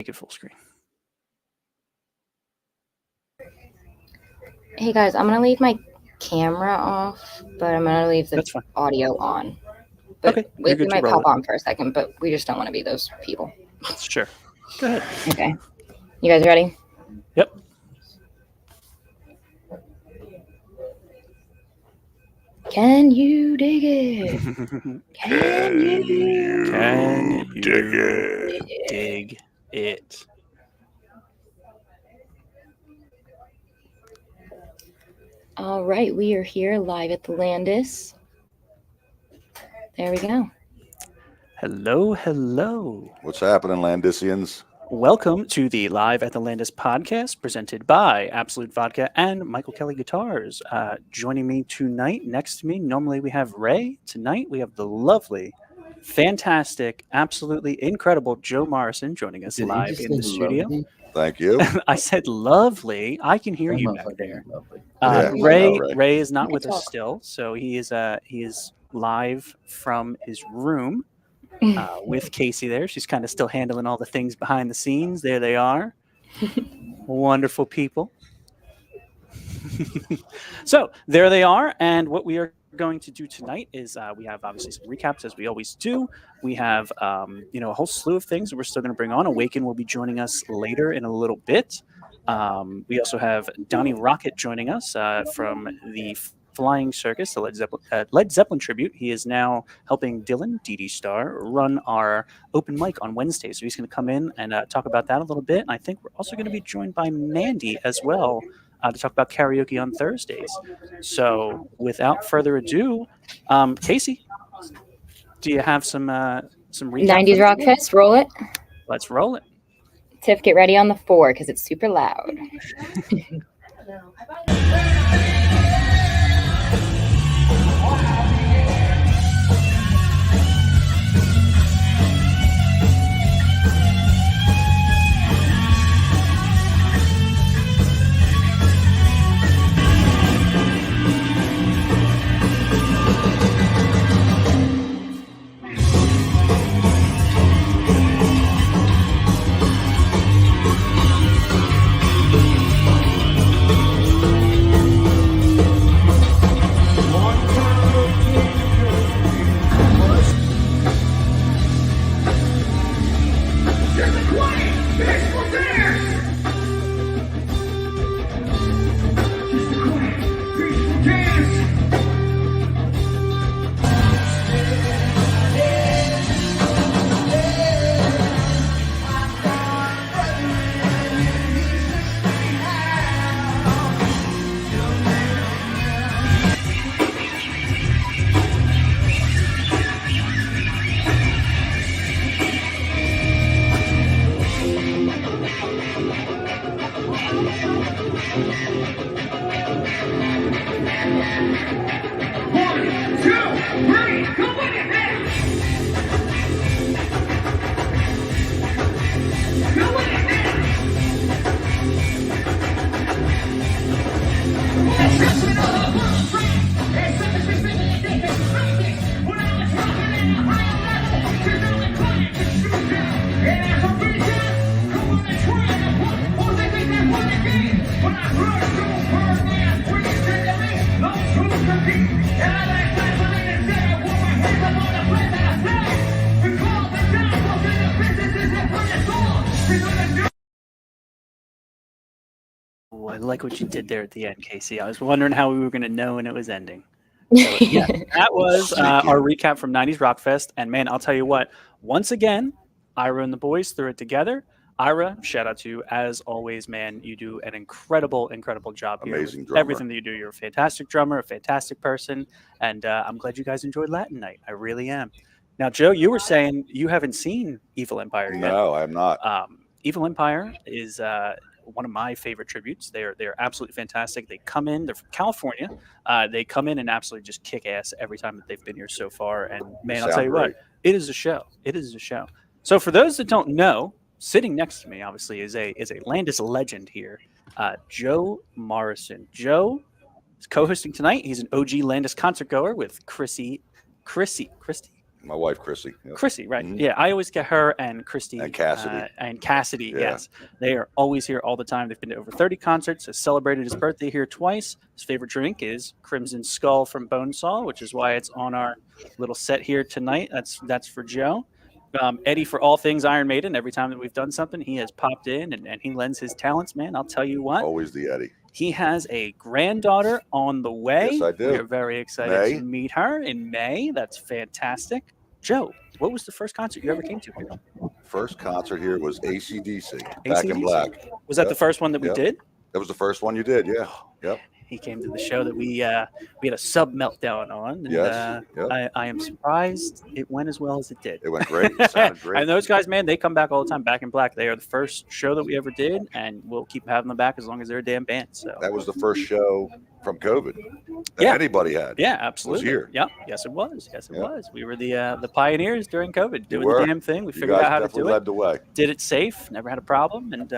Make it full screen. Hey guys, I'm gonna leave my camera off, but I'm gonna leave the That's fine. audio on. But Okay, we good to might roll pop it. on for a second, but we just don't want to be those people. Sure. Go ahead. Okay. You guys ready? Yep. Can you dig it? Can you dig it? All right, we are here live at the Landis. There we go. Hello, hello. What's happening, Landisians? Welcome to the Live at the Landis podcast presented by Absolute Vodka and Michael Kelly Guitars. Joining me tonight, next to me, normally we have Ray. Tonight we have the lovely, fantastic, absolutely incredible Joe Morrison joining us live in the studio. Thank you. I said lovely. I can hear you back there. Yeah, Ray is not with us still, so he is live from his room. With Kaycee there. She's kind of still handling all the things behind the scenes. There they are. Wonderful people. So there they are. And what we are going to do tonight is we have obviously some recaps as we always do. We have a whole slew of things that we're still going to bring on. Awaken will be joining us later in a little bit. We also have Donny Rockett joining us from the Flying Circus, the Led Zeppelin tribute. He is now helping Dylan, D.D. Star, run our open mic on Wednesday. So he's going to come in and talk about that a little bit. And I think we're also going to be joined by Mandy as well to talk about karaoke on Thursdays. So without further ado, Kaycee, do you have some recap? 90s Rock Fest, roll it. Let's roll it. Tiff, get ready on the 4 because it's super loud. I like what you did there at the end, Kaycee. I was wondering how we were going to know when it was ending. So, yeah, that was our recap from 90s Rock Fest. And man, I'll tell you what, once again, Ira and the boys threw it together. Ira, shout out to you. As always, man, you do an incredible, incredible job here. Amazing drummer. Everything that you do. You're a fantastic drummer, a fantastic person. And I'm glad you guys enjoyed Latin Night. I really am. Now, Joe, you were saying you haven't seen Evil Empire yet. No, I have not. Evil Empire is one of my favorite tributes. They're absolutely fantastic. They come in, they're from California. They come in and absolutely just kick ass every time that they've been here so far. And man, I'll tell you what, it is a show. It is a show. So for those that don't know, sitting next to me, obviously, is a Landis legend here, Joe Morrison. Joe is co-hosting tonight. He's an OG Landis concert goer with Christy. My wife, Chrissy. Yeah. Chrissy, right? Mhm. Yeah, I always get her and Christy And Cassidy. Yeah. Yes, they are always here all the time. They've been to over 30 concerts. Has celebrated his birthday here twice. His favorite drink is Crimson Skull from Bonesaw, which is why it's on our little set here tonight. That's for Joe. Eddie, for all things Iron Maiden, every time that we've done something, he has popped in and he lends his talents, man. I'll tell you what. Always the Eddie. He has a granddaughter on the way. Yes, I do. We're very excited to meet her in May. That's fantastic. Joe, what was the first concert you ever came to here? First concert here was AC/DC, Back in AC/DC? Black. Was that the first one that we did? That was the first one you did, yeah. Yep. He came to the show that we had a sub meltdown on. And, Yes. Yep. I am surprised it went as well as it did. It went great. It sounded great. And those guys, man, they come back all the time. Back in Black, they are the first show that we ever did, and we'll keep having them back as long as they're a damn band. So That was the first show from COVID that anybody had. Yeah, absolutely. Was here. Yeah, yes, it was. Yes, it Yeah. was. We were the pioneers during COVID, doing were. the damn thing. We You figured guys out how to definitely do it. led the way. Did it safe. Never had a problem. And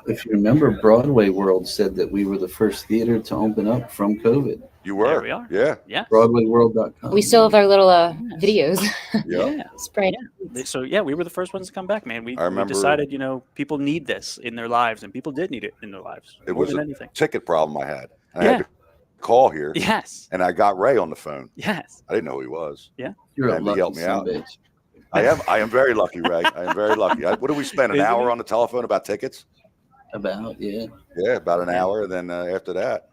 If you remember, Broadway World said that we were the first theater to open up from COVID. You were. There we are. Yeah. yeah, BroadwayWorld.com. We still have our little videos Yeah. sprayed out. So yeah, we were the first ones to come back, man. We I remember- decided, people need this in their lives, and people did need it in their lives. It more was than a anything. ticket problem I had. And I Yeah. had to call here, Yes. and I got Ray on the phone. Yes. I didn't know who he was. You're a and he lucky helped me out. bitch. I am very lucky, Ray. I am very lucky. What did we spend, an Isn't hour it? on the telephone about tickets? About, yeah. Yeah, about an hour. And then after that,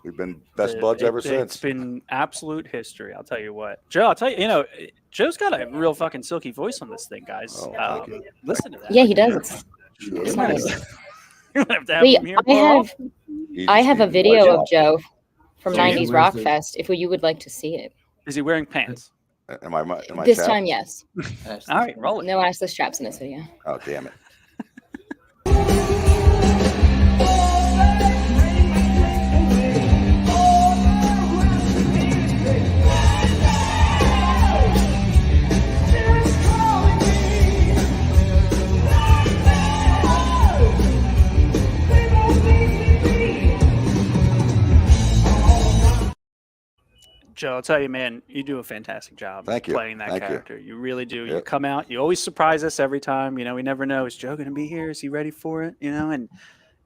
we've been best buds ever since. It's been absolute history. I'll tell you what, Joe. I'll tell you. Joe's got a real fucking silky voice on this thing, guys. Oh, thank you. Listen to that. Yeah, he does. Sure. It's You might nice. have- you might have to have Wait, him here I more have often. I have a video of Joe from So he 90s wears Rock the- Fest if you would like to see it. Is he wearing pants? Am I This tapped? time, yes. All right, roll it. No assless straps in this video. Oh, damn it. Joe, I'll tell you, man, you do a fantastic job Thank you. playing that Thank you. character. You really do. You Yep. come out, you always surprise us every time. We never know, is Joe going to be here? Is he ready for it? And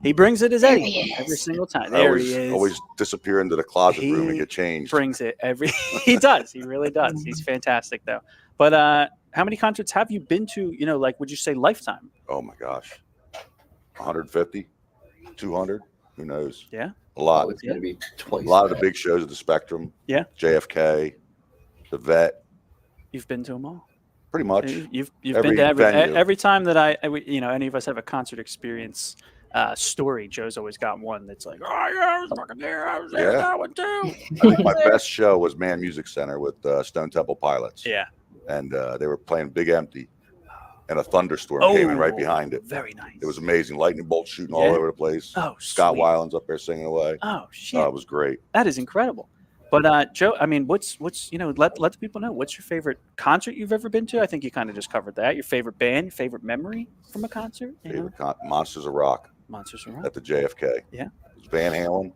he brings it as There Eddie he every is. single time. I There he is. always disappear into the closet room and He get changed. Brings it every. He does. He really does. He's fantastic, though. But how many concerts have you been to? Would you say lifetime? Oh my gosh. 150, 200, who knows? Yeah. A lot. Oh, it's going to be twice. A lot of the that. big shows at the Spectrum. Yeah. JFK, the Vet, You've been to them all. pretty much. You've Every been to venue. every time that any of us have a concert experience story. Joe's always got one that's like, oh yeah, I was fucking there. I was there Yeah. that one too. I think my best show was Man Music Center with Stone Temple Pilots. Yeah. And they were playing Big Empty, and a thunderstorm came in right behind it. Very nice. It was amazing. Lightning bolts shooting all Yeah. over the place. Oh, Scott sweet. Weiland's up there singing away. Oh shit. Oh, it was great. That is incredible. But Joe, I mean, what's let the people know, what's your favorite concert you've ever been to? I think you kind of just covered that. Your favorite band, your favorite memory from a concert? Monsters of Rock Monsters of Rock. at the JFK. Yeah. It was Van Halen,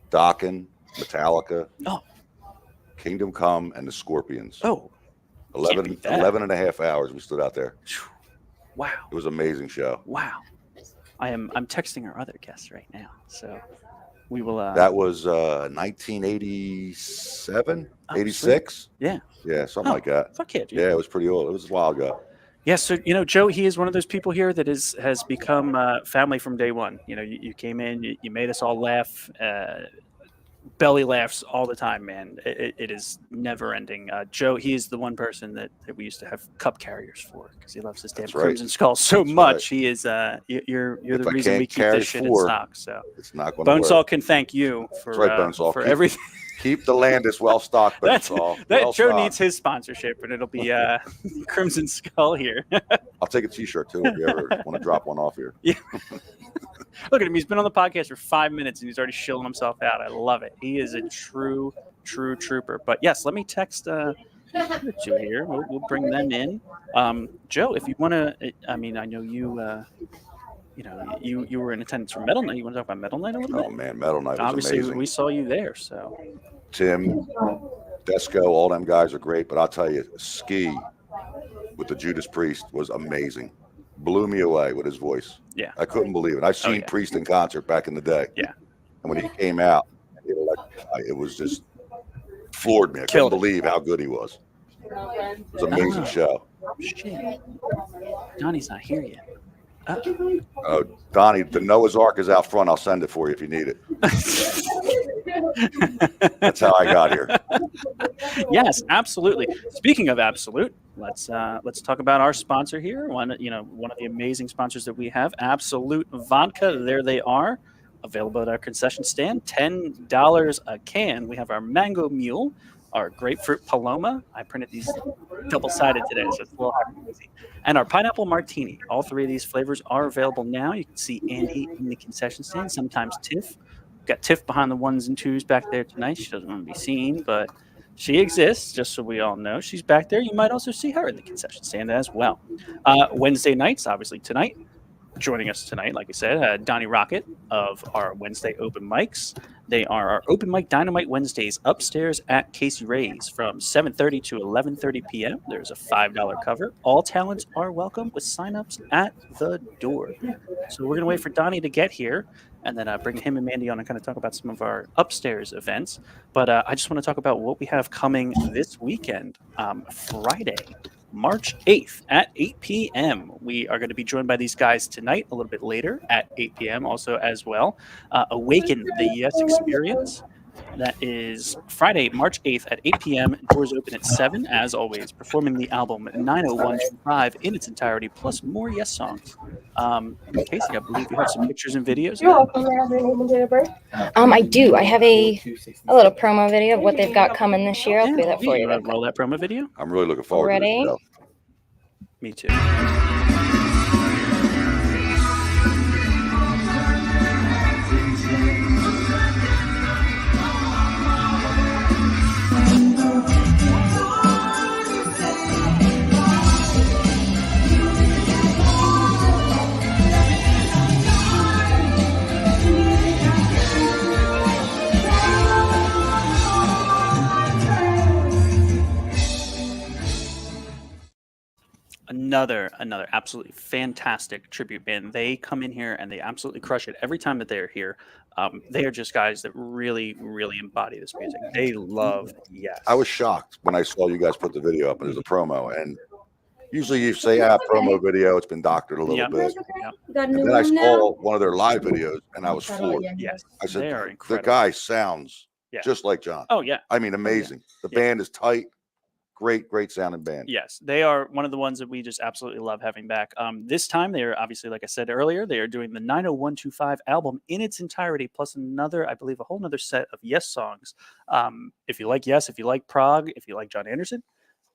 Dokken, Metallica, Oh. Kingdom Come, and the Scorpions. Oh, 11, beat that. 11 and a half hours we stood out there. wow. It was an amazing show. Wow. I'm texting our other guests right now. So we will That was 1987, Oh, 86. Yeah. Yeah, something Oh. like that. fuck yeah, dude. Yeah, it was pretty old. It was a while ago. Yeah, so Joe, he is one of those people here that has become family from day one. You came in, you made us all laugh, belly laughs all the time, man. It is never ending. Joe, he is the one person that we used to have cup carriers for because he loves this damn That's right. Crimson Skull so That's much. right. He is you're If the I reason can't we keep carry this shit in four, stock. So It's not going to Bonesaw work. can thank you for That's right, Bonesaw. for Keep- everything. Keep the Landis well stocked, That's- Bonesaw. That Well Joe stocked. needs his sponsorship, and it'll be Crimson Skull here. I'll take a T-shirt too if you ever want to drop one off here. Look at him. He's been on the podcast for 5 minutes and he's already shilling himself out. I love it. He is a true trooper. But yes, let me text Joe here. We'll bring them in. Joe, if you want to, I mean, I know you were in attendance for Metal Night. You want to talk about Metal Night a little bit? Oh man, Metal Night was Obviously, amazing. we saw you there. So Tim, Desco, all them guys are great, but I'll tell you, Ski with the Judas Priest was amazing. Blew me away with his voice. Yeah. I couldn't believe it. I've seen Priest in concert back in the day. Yeah. And when he came out, it was just floored me. I couldn't believe how good he was. It was an amazing show. Shit. Donnie's not here yet. Donnie, the Noah's Ark is out front. I'll send it for you if you need it. That's how I got here. Yes, absolutely. Speaking of absolute, let's talk about our sponsor here. One of the amazing sponsors that we have, Absolute Vodka. There they are, available at our concession stand. $10 a can. We have our Mango Mule, our Grapefruit Paloma. I printed these double-sided today, so it's a little hard to see. And our Pineapple Martini. All three of these flavors are available now. You can see Andy in the concession stand, sometimes Tiff. We've got Tiff behind the ones and twos back there tonight. She doesn't want to be seen, but she exists, just so we all know. She's back there. You might also see her in the concession stand as well. Wednesday nights, obviously tonight. Joining us tonight, like I said, Donny Rockett of our Wednesday open mics. They are our open mic Dynamite Wednesdays upstairs at Kaycee Ray's from 7:30 to 11:30 p.m. There's a $5 cover. All talents are welcome with signups at the door. So we're going to wait for Donny to get here and then bring him and Mandy on and kind of talk about some of our upstairs events. But I just want to talk about what we have coming this weekend, Friday. March 8th at 8 p.m. We are going to be joined by these guys tonight, a little bit later at 8 p.m. also as well. Awaken, the Yes Experience. That is Friday, March 8th at 8 p.m. Doors open at 7, as always, performing the album 90125 in its entirety, plus more Yes songs. Kaycee, I believe you have some pictures and videos. You're welcome. I do. I have a little promo video of what they've got coming this year. I'll play that for you. Roll that promo video? I'm really looking forward to Ready? this show. Me too. Another absolutely fantastic tribute band. They come in here and they absolutely crush it every time that they are here. They are just guys that really, really embody this music. They love Yes. I was shocked when I saw you guys put the video up and there's a promo. And usually you say, promo video, it's been doctored a little bit. And then I saw one of their live videos and I was floored. Yes. I said, they are incredible. the guy sounds just like John. Oh, yeah. I mean, amazing. The band is tight. Great sounding band. Yes, they are one of the ones that we just absolutely love having back. This time they are obviously, like I said earlier, they are doing the 90125 album in its entirety, plus another, I believe, a whole nother set of Yes songs. If you like Yes, if you like prog, if you like John Anderson,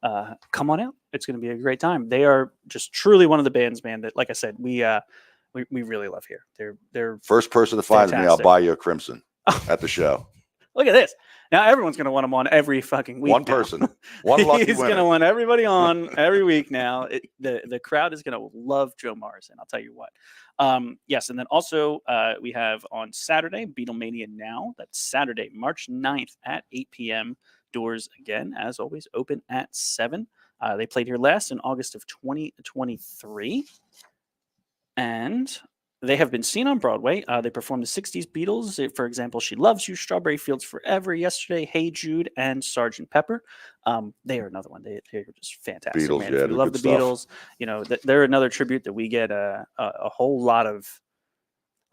come on out. It's going to be a great time. They are just truly one of the bands, man, that, like I said, we really love here. They're first person to find me, I'll buy you a Crimson at the show. Look at this. Now everyone's going to want him on every fucking week. One person. One lucky He's going to want everybody on every week now. The crowd is going to love Joe Morrison. I'll tell you what. Yes, and then also we have on Saturday, Beatlemania Now. That's Saturday, March 9th at 8 p.m. Doors, again, as always, open at 7. They played here last in August of 2023. And they have been seen on Broadway. They performed the 60s Beatles. For example, She Loves You, Strawberry Fields Forever, Yesterday, Hey Jude, and Sgt. Pepper. They are another one. They're just fantastic. Beatles, man. yeah, If you love the stuff. Beatles, they're another tribute that we get a whole lot of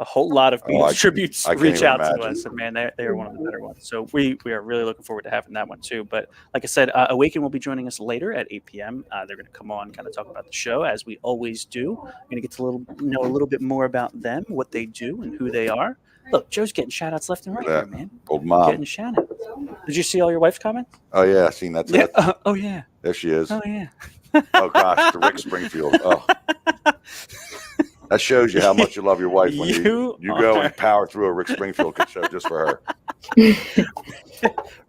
Beatles tributes reach out to us, and man, they are one of the better ones. So we are really looking forward to having that one too. But like I said, Awaken will be joining us later at 8 p.m. They're going to come on, kind of talk about the show as we always do. We're going to get to know a little bit more about them, what they do, and who they are. Look, Joe's getting shout outs left and right here, man. Old mom. Getting shout outs. Did you see all your wife's comments? Oh, yeah. I've seen that. Yeah. Oh, yeah. There she is. Oh, yeah. Oh, gosh. The Rick Springfield. Oh. That shows you how much you love your wife when you go and power through a Rick Springfield show just for her.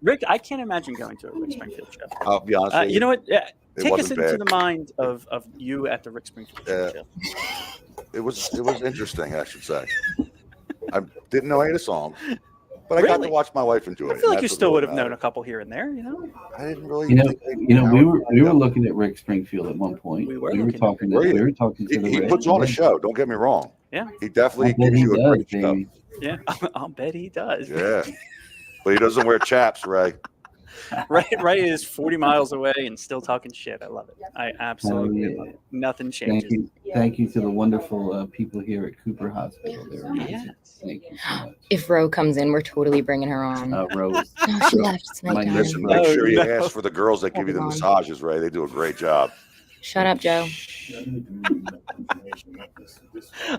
Rick, I can't imagine going to a Rick Springfield show. I'll be honest with you. You know what? Take us wasn't into bad. the mind of you at the Rick Springfield show. It was interesting, I should say. I didn't know any of the songs, But I got to Really? watch my wife enjoy it. I feel like and you that's still what would really have known a matters. couple here and there, I didn't really. We were looking at Rick Springfield at one point. We were talking. Were you? We were talking to He puts on a show. Don't get me wrong. Yeah. He definitely I bet gives he you a does, great show. baby. Yeah, I'll bet he does. Yeah, but he doesn't wear chaps, Ray. Ray is 40 miles away and still talking shit. I love it. I absolutely nothing changes. Thank you to the wonderful people here at Cooper Hospital. They're amazing. Yes. Thank you so much. If Ro comes in, we're totally bringing her on. Rose. Oh, she left. It's My nighttime. Listen, No, make sure you no. ask for the girls that give you the Hold on. massages, Ray. They do a great job. Shut up, Joe.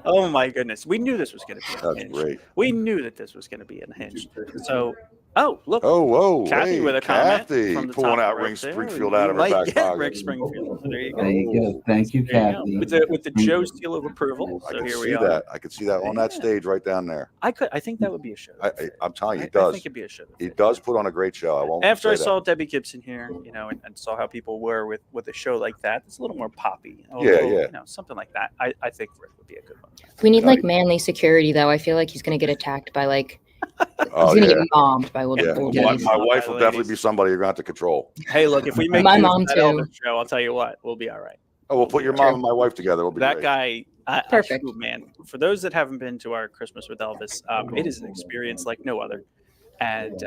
Oh my goodness. We knew this was going to be That's unhinged. great. We knew that this was going to be unhinged. So, look. Oh, whoa. Kathy hey, with a comment Kathy from the pulling top out right Ring there. Springfield You out of her might back get pocket. Rick Springfield. So there you go. There you go. Thank you, There you go. Kathy. With the Joe seal of approval. I So can here see we are. that. I could see that on that Yeah. stage right down there. I think that would be a show. I'm telling you, he I does. think it'd be a show. He does put on a great show. I won't. After I say saw Debbie Gibson here, and saw how people were with a show like that, it's a little more poppy. Yeah. Something like that. I think Rick would be a good one. We need like manly security, though. I feel like he's gonna get attacked by like that. he's Oh gonna yeah. get mobbed by old Yeah. old My, ladies. my wife will Ladies. definitely be somebody you're going to have to control. Hey, look, if we make My use of mom, that too. Elvis show, I'll tell you what, we'll be all right. Oh, we'll put your mom and my wife together. It'll be That great. guy, Perfect. man. For those that haven't been to our Christmas with Elvis, it is an experience like no other. And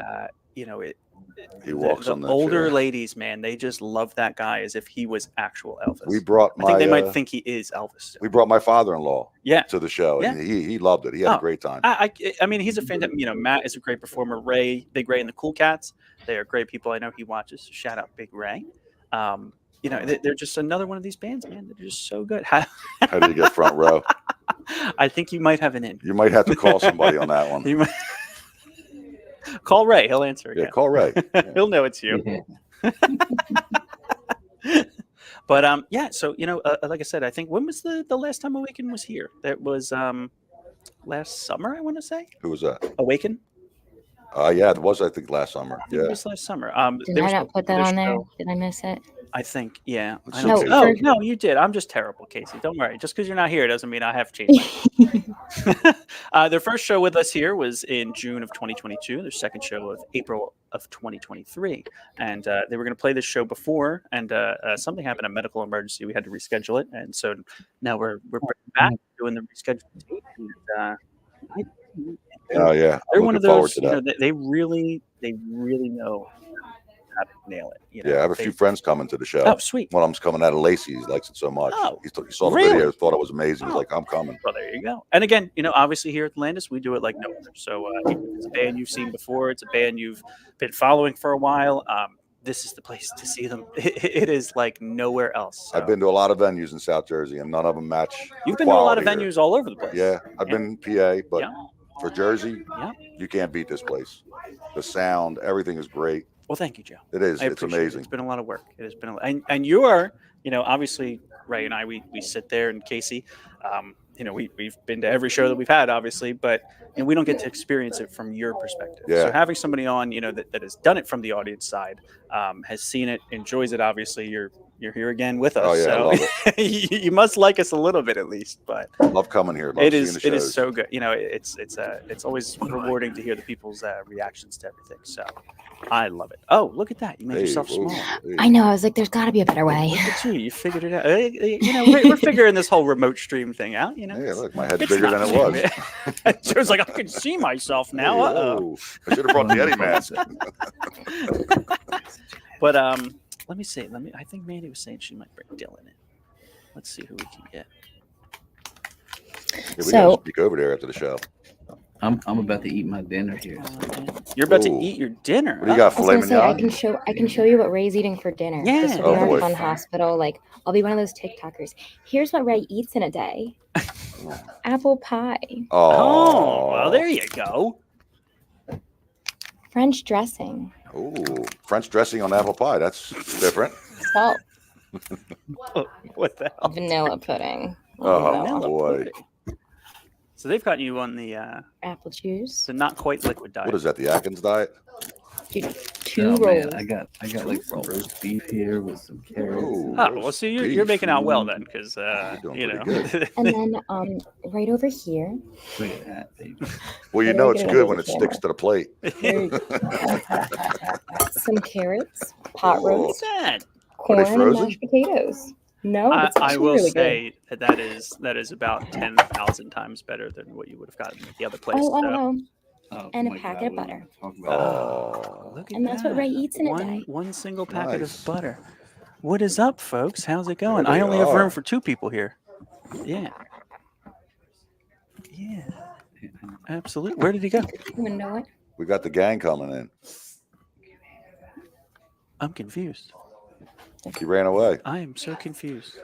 He walks the on that older chair. ladies, man, they just love that guy as if he was actual Elvis. We brought I think they my might think he is Elvis. we brought my father-in-law Yeah. to the show, and he loved it. He had a great time. I mean, he's a fantastic. Matt is a great performer. Big Ray, and the Cool Cats, they are great people. I know he watches. So shout out, Big Ray. They're just another one of these bands, man. They're just so good. How did you get front row? I think you might have an in. You might have to call somebody on that one. You might... Call Ray. He'll answer again. Yeah, call Ray. Yeah. He'll know it's you. But so like I said, I think when was the last time Awaken was here? That was last summer, I want to say. Who was that? Awaken. Yeah, it was. I think last summer. I think it Yeah. was last summer. Did I not put that on there? Did I miss it? I think, yeah. Let's I see. don't- No, oh, for- no, you did. I'm just terrible, Kaycee. Don't worry. Just because you're not here doesn't mean I have changed. Their first show with us here was in June of 2022. Their second show of April of 2023. And they were going to play this show before, and something happened, a medical emergency. We had to reschedule it. And so now we're back doing the rescheduled date. And, Oh yeah. they're I'm one of looking forward those, to that. they really know how to nail it. Yeah, I have a few friends coming to the show. Oh, sweet. One of them's coming out of Lacey. He likes it so much. Oh, He saw the really? video, thought it was amazing. He's Oh. like, I'm coming. Well, there you go. And again, obviously here at Landis, we do it like no other. So it's a band you've seen before. It's a band you've been following for a while. This is the place to see them. It is like nowhere else. So. I've been to a lot of venues in South Jersey, and none of them match. You've been to a lot of quality venues all over the place. here. Yeah, I've been PA, but Yeah. for Jersey, Yeah. you can't beat this place. The sound, everything is great. Well, thank you, Joe. It is. I It's appreciate it. amazing. It's been a lot of work. It has been, and you are, obviously Ray and I, we sit there, and Kaycee, we've been to every show that we've had, obviously, but we don't get to experience it from your perspective. Yeah. So having somebody on, that has done it from the audience side, has seen it, enjoys it. Obviously, you're here again with us. Oh, yeah, I love you must like us a little bit at least, but Love coming here. Love it seeing is the shows. so good. It's always rewarding to hear the people's reactions to everything. So I love it. Oh, look at that! You made Hey, yourself whoa, small. hey. I know. I was like, there's got to be a better way. Look at you! You figured it out. We're figuring this whole remote stream thing out. Yeah, look, my head's It's bigger not- than it was. Joe's like, I can see myself now. Hey, Uh-oh. whoa. I should have brought the Eddie mask. But let me see. I think Mandy was saying she might bring Dylan in. Let's see who we can get. Yeah, we So- gotta speak over there after the show. I'm about to eat my dinner here. You're about to Ooh. eat your dinner. What do you got, I was filet gonna say I mignon? can show you what Ray's eating for dinner. Yeah. This will Oh, be our boy. fun hospital. Like I'll be one of those TikTokers. Here's what Ray eats in a day. Apple pie, Oh, well, there you go. French dressing, Ooh, French dressing on apple pie. That's different. salt, What the hell? vanilla pudding, Oh, Vanilla boy. pudding. So they've gotten you on the apple juice, not quite liquid diet. What is that, the Atkins diet? two 2 Oh man, rolls. I got like some roast beef here with some carrots. Ooh. Oh, well, see, you're Beef. making out well then, because You're doing you pretty know. good. And then right over here, Look at that, baby. Well, you How do know I it's get it good under when the it sticks camera? to the plate. there you go. Some carrots, pot Oh. roast, That corn, and frozen? mashed potatoes. No, it's I actually will really good. say that is about 10,000 times better than what you would have gotten at the other place. Oh. Oh, And a my packet of what am I butter. talking about? Oh. Look at And that's what that. Ray eats in a day. One single packet Nice. of butter. What is up, folks? How's it going? There I they only have room are. for 2 people here. Yeah. Yeah. Absolutely. Where did he go? You want to know what? We got the gang coming in. I'm confused. He ran away. I am so confused.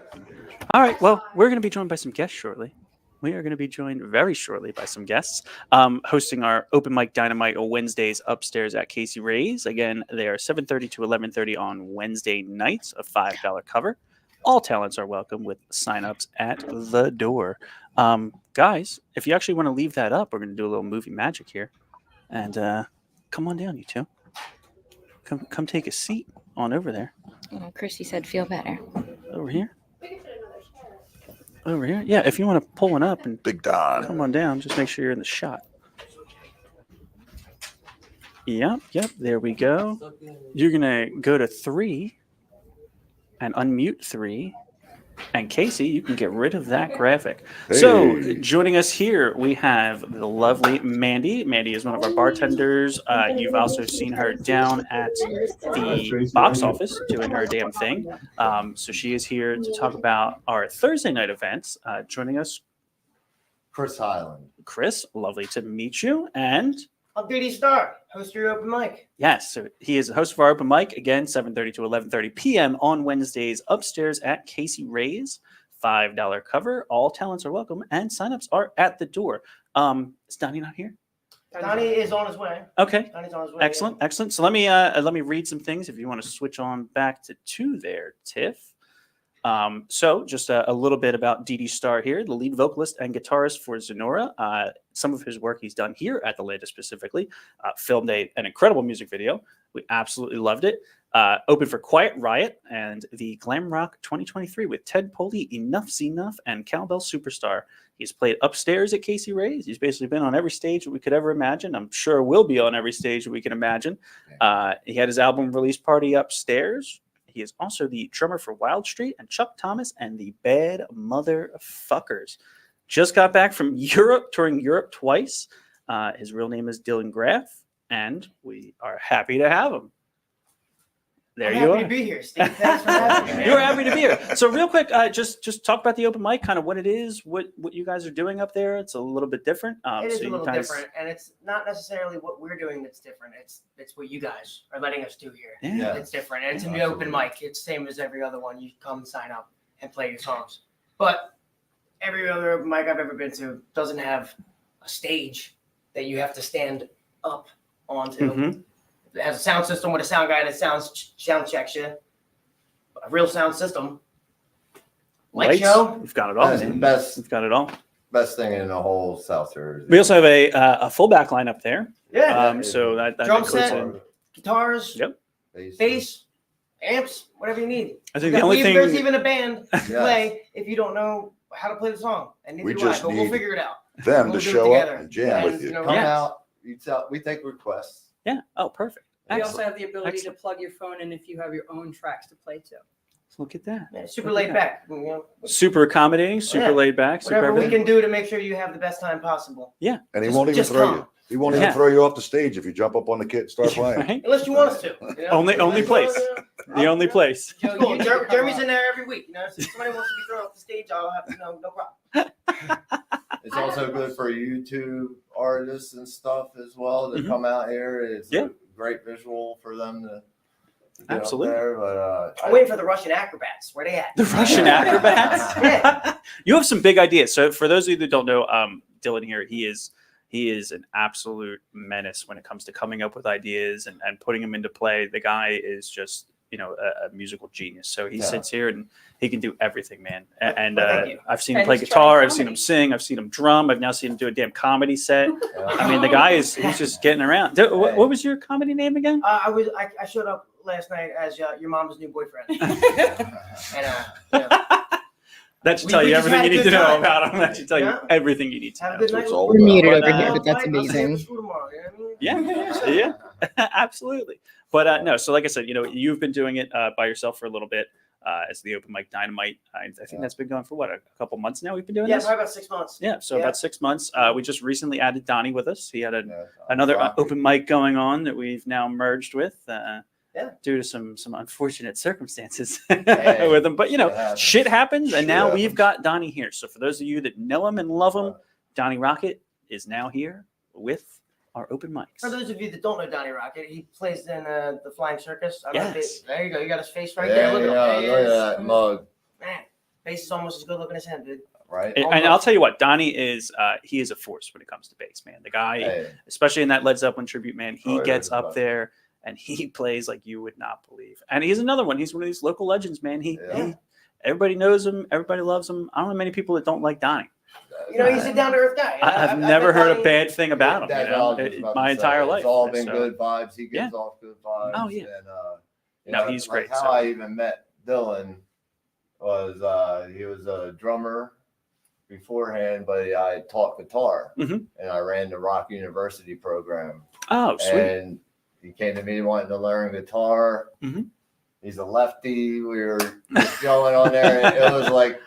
All right. Well, we're going to be joined by some guests shortly. We are going to be joined very shortly by some guests hosting our open mic Dynamite on Wednesdays upstairs at Kaycee Ray's. Again, they are 7:30 to 11:30 on Wednesday nights, a $5 cover. All talents are welcome with signups at the door. Guys, if you actually want to leave that up, we're going to do a little movie magic here. And come on down, you two. Come take a seat on over there. Oh, Christy said feel better. Over here. Over here. Yeah, if you want to pull one up and Big Don. come on down, just make sure you're in the shot. Yep, there we go. You're going to go to 3 and unmute 3. And Kaycee, you can get rid of that graphic. Hey. So joining us here, we have the lovely Mandy. Mandy is one of our bartenders. You've also seen her down at the box office doing her damn thing. So she is here to talk about our Thursday night events. Joining us, Chris Highland. Chris, lovely to meet you. And I'm D.D. Star, host of your open mic. yes, so he is the host of our open mic, again, 7:30 to 11:30 p.m. on Wednesdays upstairs at Kaycee Ray's. $5 cover. All talents are welcome, and signups are at the door. Is Donnie not here? Donnie is on his way. Okay, Donnie's on his way. excellent, excellent. So let me read some things if you want to switch on back to 2 there, Tiff. So just a little bit about D.D. Star here, the lead vocalist and guitarist for Zenora. Some of his work he's done here at the Landis specifically, filmed an incredible music video. We absolutely loved it. Open for Quiet Riot and the Glam Rock 2023 with Ted Poley, Enough's Enough, and Cowbell Superstar. He's played upstairs at Kaycee Ray's. He's basically been on every stage that we could ever imagine. I'm sure will be on every stage that we can imagine. He had his album release party upstairs. He is also the drummer for Wild Street and Chuck Thomas and the Bad Motherfuckers. Just got back from Europe, touring Europe twice. His real name is Dylan Graff, and we are happy to have him. There I'm you happy are. to be here, Steve. Thanks for having me, man. You're happy to be here. So real quick, just talk about the open mic, kind of what it is, what you guys are doing up there. It's a little bit different. It is so a you little guys- different, and it's not necessarily what we're doing that's different. It's what you guys are letting us do here. Yeah. It's different, and it's an open mic. It's same as every other one. You come sign up and play your songs. But every other open mic I've ever been to doesn't have a stage that you have to stand up onto. Mhm. It has a sound system with a sound guy that sound checks you. A real sound system. Light Lights, show. we've got it all. That's the man. best We've got it all. best thing in the whole South Jersey. We also have a full back line up there. Yeah. So that Drum includes set. in- Guitars. Yep. Bass. Amps. Whatever you need. I think the only thing There's even a band to Yes. play if you don't know how to play the song. And neither We do I, just but we'll need figure it out. Them We'll to do it show together. up and jam And, with you. you know, Come Yes. out. We take requests. Yeah. Oh, perfect. We also Excellent. have the ability Excellent. to plug your phone in if you have your own tracks to play too. Look at that. Yeah, super laid back. You know, Super accommodating, super Yeah. laid back, super whatever we everything. can do to make sure you have the best time possible. And he Just- won't even just throw come. you. He won't Yeah. even throw you off the stage if you jump up on the kit and start playing. Right? Unless you want us to. You know? Only place. The only place. Joe, cool. Jeremy's in there every week. You know, so if somebody wants to be thrown off the stage, I'll have no problem. It's also good for YouTube artists and stuff as well to Mhm. come out here. It's Yeah. a great visual for them to get Absolutely. up there. But I'm waiting for the Russian acrobats. Where they at? The Russian acrobats. Yeah. You have some big ideas. So for those of you that don't know, Dylan here, he is an absolute menace when it comes to coming up with ideas and putting them into play. The guy is just, a musical genius. So he sits here and he can do everything, man. And Thank you. I've seen him And play he's guitar. trying I've seen him comedy. sing. I've seen him drum. I've now seen him do a damn comedy set. I mean, the guy he's just getting around. What was your comedy name again? I showed up last night as your mom's new boyfriend. And, That should We- tell we you just everything had you a need to good know time. about him. That should tell you Yeah. everything you need to have a know. good That's night. what it's all We're about. muted But, over here, but that's Mike, I'll see you amazing. at school tomorrow, you know what I mean? Yeah, absolutely. But no, so like I said, you've been doing it by yourself for a little bit as the open mic Dynamite. I think that's been going for what, a couple months now. We've been doing Yeah, this. probably about 6 months. Yeah, so Yeah. about 6 months. We just recently added Donny with us. He had Yeah, another Rocky. open mic going on that we've now merged with. Yeah. Due to some unfortunate circumstances Hey, with him, but shit happens. shit happens, and Shit now happens. we've got Donny here. So for those of you that know him and love him, Donny Rockett is now here with our open mics. For those of you that don't know Donny Rockett, he plays in the Flying Circus. I don't know if Yes. there you go. You got his face right Yeah, there. Look at him. yeah, There he look at is. that mug, Man, face is almost as good looking as him, dude. right? And I'll tell you what, Donny is he is a force when it comes to bass, man. The guy, Hey, especially in that Led Zeppelin tribute, man, he Oh, yeah, gets he's up fun. there and he plays like you would not believe. And he's another one. He's one of these local legends, man. Yeah. Everybody knows him. Everybody loves him. I don't know many people that don't like Donny. You know, he's a down to earth guy. I've never met heard a Donny- bad thing about him. That's You know, all I was about my to entire say. life. It's all been So, good vibes. He gives Yeah. off good vibes. Oh, yeah. And, No, he's like great, How so. I even met Dylan was he was a drummer beforehand, but I taught guitar Mhm. and I ran the Rock University program. Oh, sweet. And he came to me wanting to learn guitar. Mhm. He's a lefty. We were just going on there. And it was like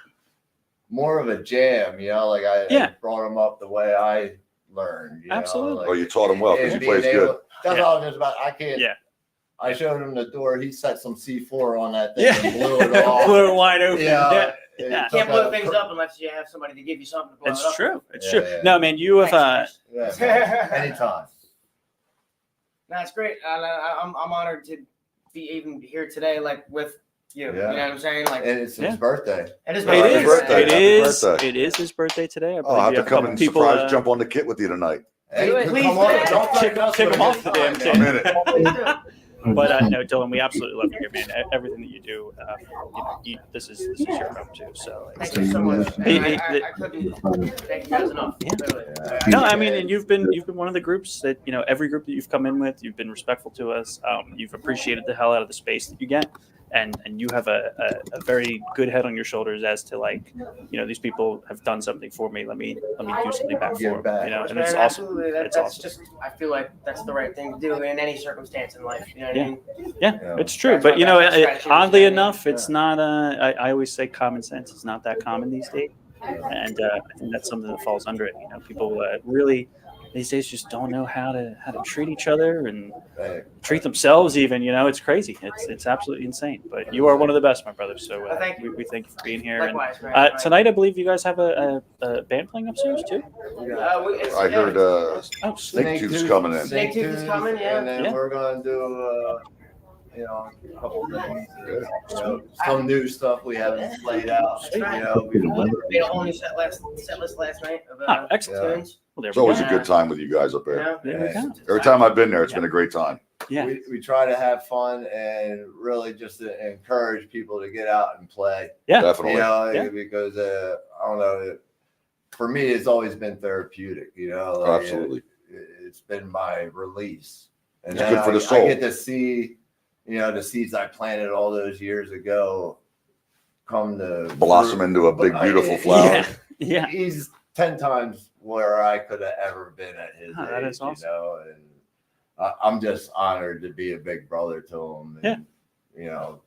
more of a jam, like I Yeah. brought him up the way I learned. Absolutely. like, Well, you taught him well because and he plays being good. able- That's Yeah. all I was just about. I can't. Yeah. I showed him the door. He set some C4 on that thing Yeah. and blew it off. Blew it wide open. Yeah. Yeah. It Yeah. took Can't blow out- things up unless you have somebody to give you something to blow It's it up. true. It's Yeah, true. yeah. No, man, you have Thanks, Yeah, guys. man. Anytime. That's great. I'm honored to be even here today, like with you. Yeah. You know what I'm saying? Like, And it's Yeah. his birthday. it is it my Happy is. birthday. It Happy is. birthday. It is his birthday today. I Oh, I'll have believe to you come couple and people. surprise jump on the kit with you tonight. Hey, Please come on. do. Don't Kick- threaten us kick with him a off good the damn time, kid. man. I'm in it. Please do. But no, Dylan, we absolutely love you here, man. Everything that you do, this is your home too. So Thank you so much. He- And he- I couldn't thank you guys enough. Yeah. Literally. no, I mean, and you've been one of the groups that every group that you've come in with, you've been respectful to us. You've appreciated the hell out of the space that you get, and you have a very good head on your shoulders as to these people have done something for me. Let me do something back Give for them. back. And it's Man, awesome. absolutely. It's That's awesome. just, I feel like that's the right thing to do in any circumstance in life. You know what I mean? Yeah, Yeah. it's true. Scratch But my back, scratch yours, oddly you know what I mean? enough, it's not. I always say common sense is not that common these days, and I think that's something that falls under it. People really these days just don't know how to treat each other and Hey, treat themselves. Even it's crazy. It's absolutely insane. But you are one of the best, my brother. So Thank you. we thank you for being here. And Likewise, man. tonight, I believe you guys have a band playing upstairs too. I heard Oh, sweet. Snake Tooth's coming in. Snake Tooth is coming, yeah. And then Yeah. we're going to do, a couple things. Some new stuff we haven't played out. That's right. We made a whole new set list last night of Oh, excellent. tunes. Well, there It's we always go. a good time with you guys up You there. know? There we go. Every time I've been there, it's been a great time. Yeah. we try to have fun and really just to encourage people to get out and play. Yeah. Definitely. Yeah. Because I don't know. For me, it's always been therapeutic. Absolutely. It's been my release, and It's then good for the I soul. get to see, the seeds I planted all those years ago come to Blossom into a big, beautiful flower. Yeah. Yeah. He's 10 times where I could have ever been at his Oh, age. that is awesome. And I'm just honored to be a big brother to him. And,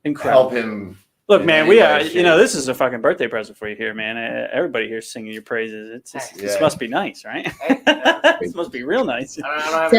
Incredible. help him. Look, in man, any we way, are. shape. This is a fucking birthday present for you here, man. Everybody here singing your praises. This Yeah. must be nice, right? Hey, This must be real nice. I don't have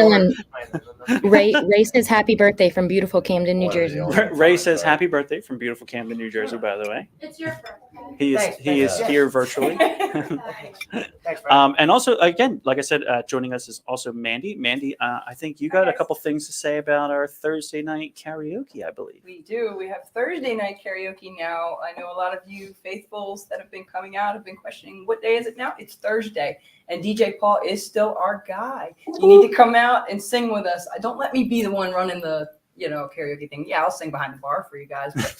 Dylan, Ray says happy birthday from beautiful Camden, New One of the Jersey. only Ray times, says right? happy birthday from beautiful Camden, New Jersey. By the way, It's your birthday. he is Thanks, he is thanks. here virtually. Thanks, bro. And also, again, like I said, joining us is also Mandy. Mandy, I think you got a couple things to say about our Thursday night karaoke, I believe. We do. We have Thursday night karaoke now. I know a lot of you faithfuls that have been coming out have been questioning, what day is it now? It's Thursday. And DJ Paul is still our guy. You need to come out and sing with us. Don't let me be the one running the karaoke thing. Yeah, I'll sing behind the bar for you guys. But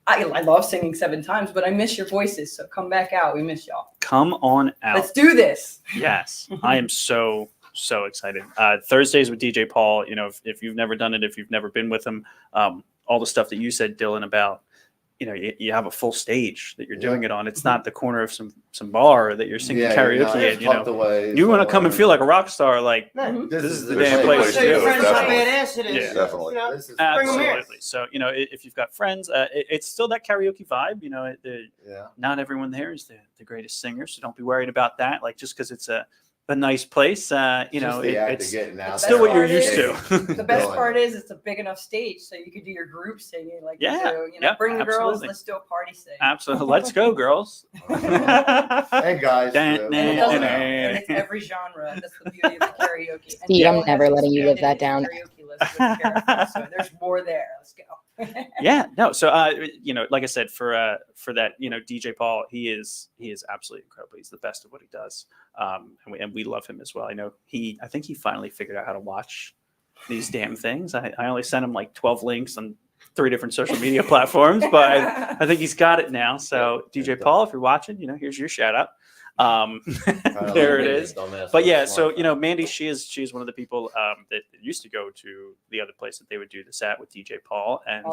I love singing 7 times, but I miss your voices. So come back out. We miss y'all. Come on out. Let's do this. Yes, I am so excited. Thursdays with DJ Paul. If you've never done it, if you've never been with him, all the stuff that you said, Dylan, about you have a full stage that you're doing it on. It's not the corner of some bar that you're singing karaoke in. You want to come and feel like a rock star. Like this is the damn place to Show your do friends it. how badass it is. Yeah. Definitely. Bring 'em here. Absolutely. So if you've got friends, it's still that karaoke vibe. Not everyone there is the greatest singer, so don't be worried about that. Like just because it's a nice place, it's still what you're used to. The best part is it's a big enough stage, so you could do your group singing. Like bring the girls. Let's do a party sing. Absolutely. Let's go, girls. And guys. And it's every genre. That's the beauty of the karaoke. And Steve, I'm never letting you live that down. Karaoke list with karaoke, so there's more there. Let's go. Yeah, no. So, like I said, for that, DJ Paul, he is absolutely incredible. He's the best at what he does, and we love him as well. I think he finally figured out how to watch these damn things. I only sent him like 12 links on 3 different social media platforms, but I think he's got it now. So, DJ Paul, if you're watching, here's your shout out. There it is. But yeah, so Mandy, she is one of the people that used to go to the other place that they would do this at with DJ Paul, and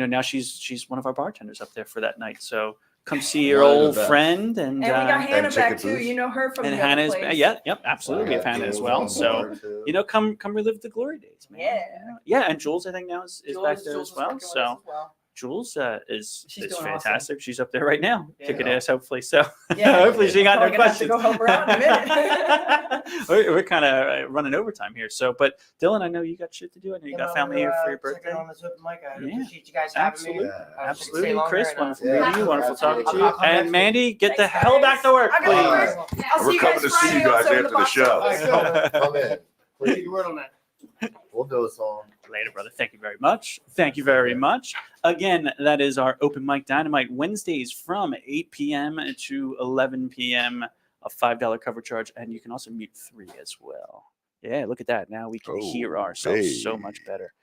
now she's one of our bartenders up there for that night. So come see your old friend, and we got Hannah back too. booth. You know her from and the Hannah's other place. yep, absolutely. We have Hannah as well. So come relive the glory days, man. Yeah, and Jules I think now is back there as well. So. Jules is fantastic. Awesome. She's up there right now, kicking ass. Hopefully, so hopefully she got no questions. Go help her out in a minute. we're kind of running overtime here. So, but Dylan, I know you got shit to do. I know you got family here for your birthday. On this open mic. I appreciate you guys having me. Absolutely, Chris. Wonderful meeting you. Wonderful talking to you. And Mandy, get the hell back to work, please. We're coming to see you guys after the show. Come in. Take your word on that. We'll do a song. Later, brother. Thank you very much. Thank you very much. Again, that is our Open Mic Dynamite Wednesdays from 8 p.m. to 11 p.m. A $5 cover charge, and you can also mute 3 as well. Yeah, look at that. Now we can hear ourselves so much better.